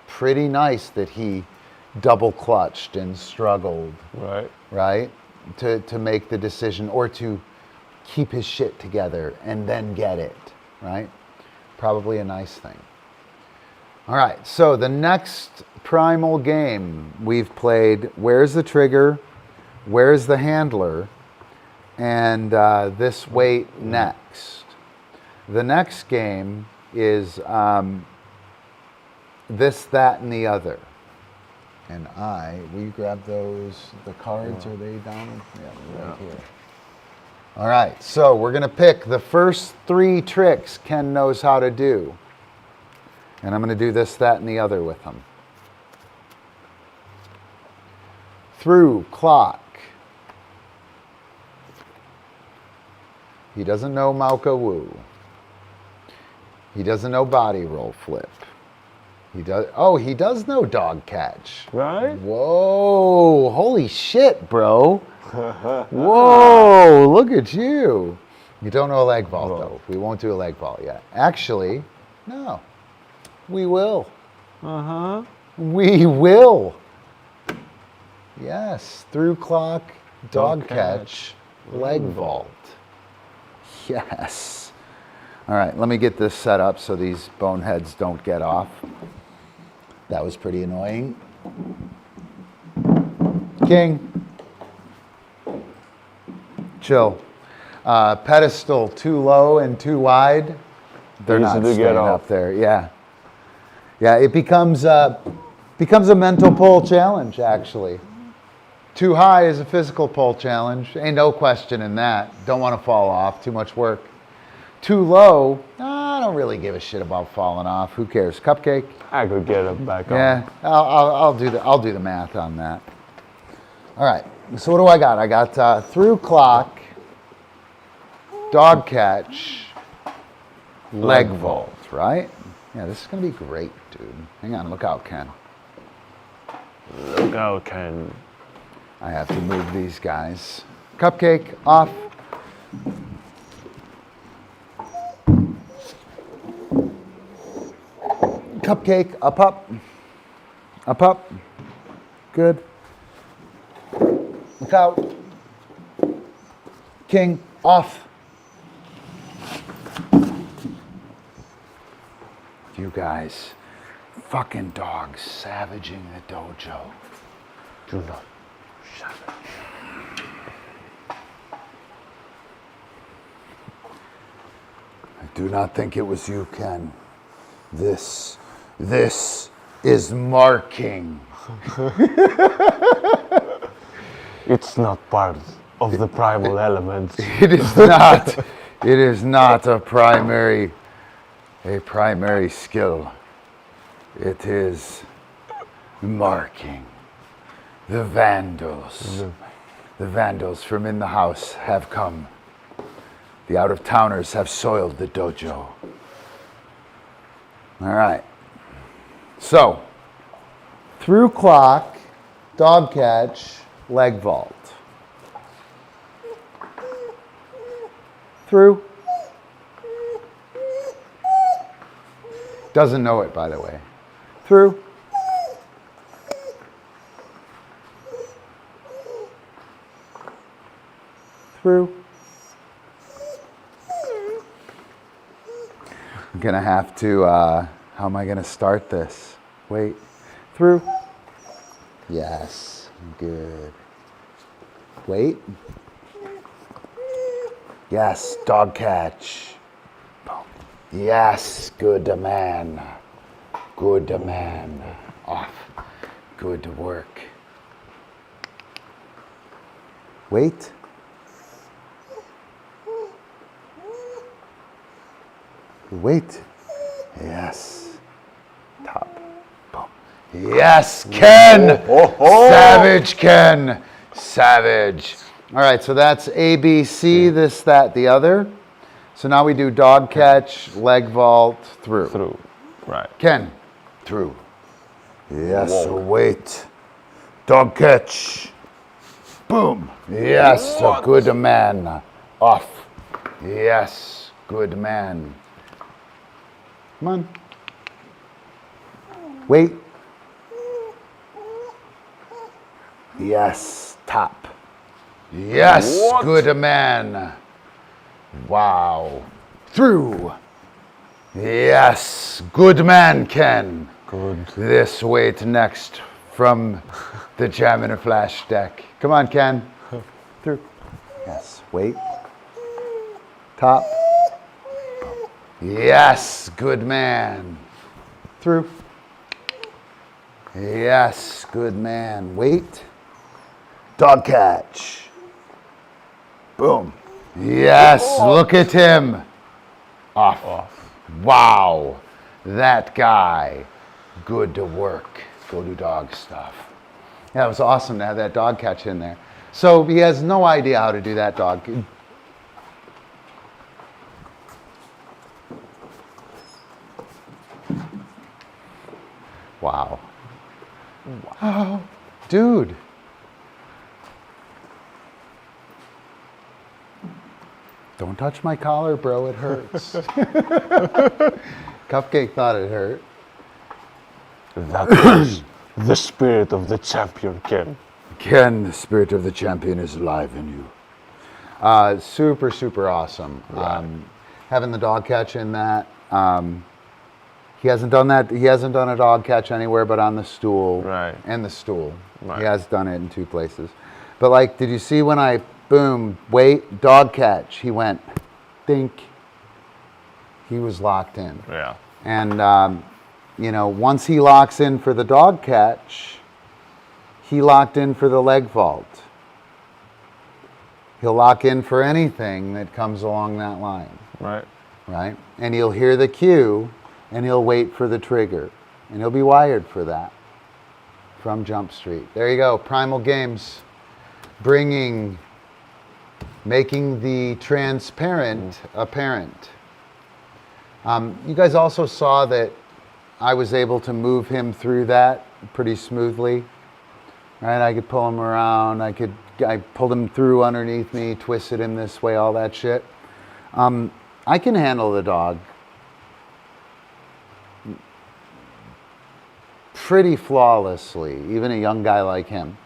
pretty nice that he double clutched and struggled. Right? To make the decision or to keep his shit together and then get it. Right? Probably a nice thing. All right, so the next Primal game we've played, where's the trigger? Where's the handler? And this weight next. The next game is this, that, and the other. And will you grab those, the cards, are they down? Yeah, right here. All right, so we're gonna pick the first 3 tricks Ken knows how to do. And I'm gonna do this, that, and the other with him. Through clock. He doesn't know Mauka Wu. He doesn't know body roll flip. He does know dog catch. Right? Whoa, holy shit, bro. Whoa, look at you. You don't know a leg vault, though. We won't do a leg vault yet. Actually, no. We will. Uh-huh. We will. Yes, through clock, dog catch, leg vault. Yes. All right, let me get this set up so these boneheads don't get off. That was pretty annoying. King. Chill. Pedestal too low and too wide. They're Easy not to staying get up off. there. Yeah. Yeah, it becomes a mental pull challenge, actually. Too high is a physical pull challenge. Ain't no question in that. Don't want to fall off. Too much work. Too low, I don't really give a shit about falling off. Who cares? CupCake? I could get it back on. Yeah, I'll do the math on that. All right. So what do I got? I got through clock, dog catch, leg vault, right? Yeah, this is gonna be great, dude. Hang on, look out, Ken. Look out, Ken. I have to move these guys. CupCake off. CupCake up, up. Up, up. Good. Look out. King off. You guys, fucking dogs savaging the dojo. Do not shut up. I do not think it was you, Ken. This is marking. It's not part of the primal elements. It is not. It is not a primary skill. It is marking. The vandals. The vandals from in the house have come. The out-of-towners have soiled the dojo. All right. So, through clock, dog catch, leg vault. Through. Doesn't know it, by the way. Through. Through. I'm gonna have to, how am I gonna start this? Wait. Through. Yes, good. Wait. Yes, dog catch. Boom. Yes, good man. Good man. Off. Good work. Wait. Wait. Yes. Top. Boom. Yes, Ken. Savage Ken. Savage. All right, so that's A, B, C, this, that, the other. So now we do dog catch, leg vault, through. Through. Right. Ken. Through. Yes, wait. Dog catch. Boom. Yes, a good man. Off. Yes, good man. Come on. Wait. Yes, top. Yes, good man. Wow. Through. Yes, good man, Ken. Good. This wait next from the Jam in a Flash deck. Come on, Ken. Through. Yes, wait. Top. Yes, good man. Through. Yes, good man. Wait. Dog catch. Boom. Yes, look at him. Off. Wow. That guy. Good to work. Go do dog stuff. Yeah, it was awesome to have that dog catch in there. So he has no idea how to do that dog. Wow. Wow. Dude. Don't touch my collar, bro. It hurts. CupCake thought it hurt. That was the spirit of the champion, Ken. Ken, the spirit of the champion is alive in you. Super, super awesome. Right. Having the dog catch in that. He hasn't done that. He hasn't done a dog catch anywhere but on the stool. Right. And the stool. Right. He has done it in 2 places. But like, did you see when I, boom, wait, dog catch, he went, dink. He was locked in. Yeah. And, you know, once he locks in for the dog catch, he locked in for the leg vault. He'll lock in for anything that comes along that line. Right. Right? And he'll hear the cue, and he'll wait for the trigger. And he'll be wired for that from Jump Street. There you go, Primal Games, making the transparent apparent. You guys also saw that I was able to move him through that pretty smoothly. Right? I could pull him around, I pulled him through underneath me, twisted him this way, all that shit. I can handle the dog pretty flawlessly, even a young guy like him,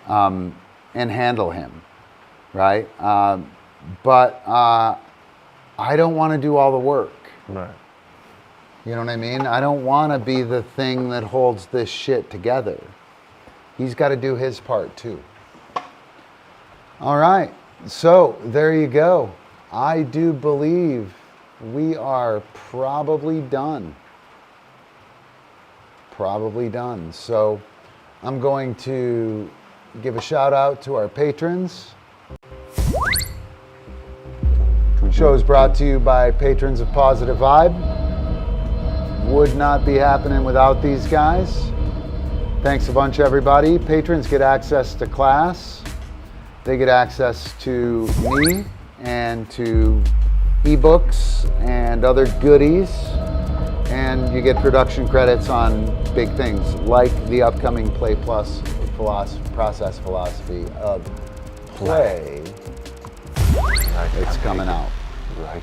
and handle him, right? But I don't want to do all the work. Right. You know what I mean? I don't want to be the thing that holds this shit together. He's got to do his part too. All right, so there you go. I do believe we are probably done. Probably done. So I'm going to give a shout out to our patrons. Show is brought to you by patrons of Positive Vibe. Would not be happening without these guys. Thanks a bunch, everybody. Patrons get access to class. They get access to me and to ebooks and other goodies. And you get production credits on big things like the upcoming Play Plus process philosophy of play, it's coming out. Right.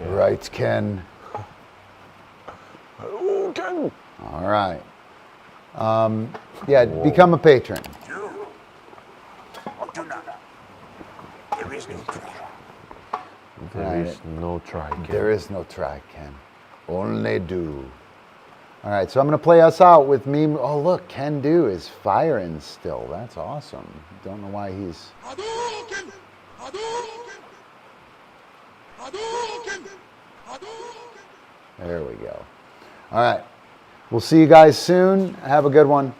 Right, Ken. Hadouken. All right. Yeah, become a patron. There is no try. There is no try. Ken. There is no try, Ken. Only do. All right, so I'm going to play us out with Meme. Oh, look, Ken Do is firing still. That's awesome. Don't know why he's... Hadouken! Hadouken! Hadouken! Hadouken! There we go. All right. We'll see you guys soon. Have a good one.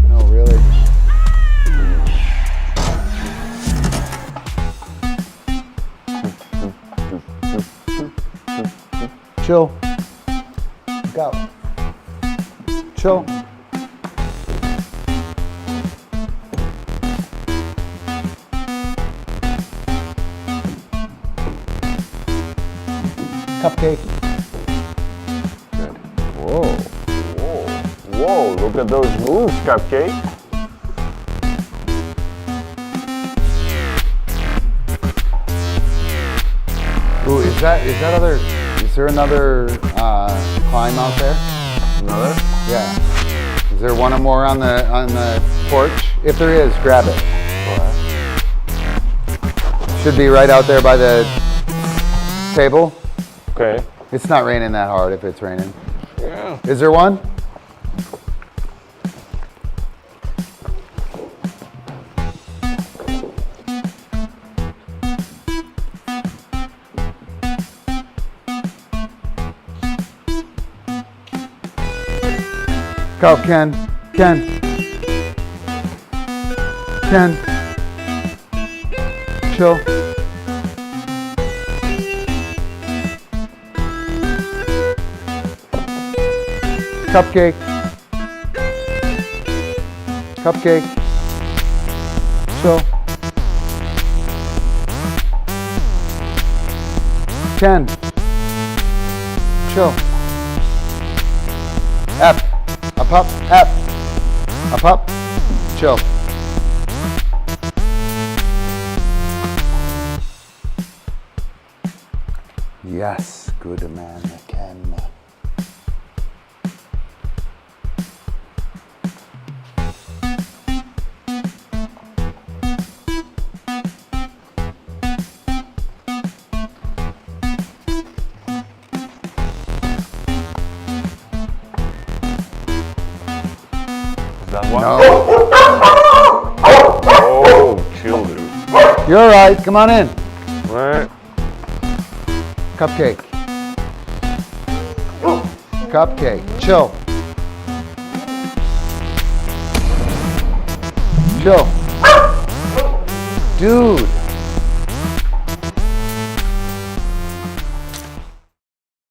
No, really? Chill. Go. Chill. CupCake. Good. Whoa. Whoa. Whoa. Look at those moves, CupCake. Ooh, is there another climb out there? Another? Yeah. Is there one or more on the porch? If there is, grab it. Should be right out there by the table. Okay. It's not raining that hard if it's raining. Yeah. Is there one? Go, Ken. Ken. Ken. Chill. CupCake. CupCake. Chill. Ken. Chill. F. Up, up, F. Up, up. Chill. Yes, good man, Ken. That one? No. Oh, chill, dude. You're all right. Come on in. Right. CupCake. CupCake. Chill. Chill. Dude.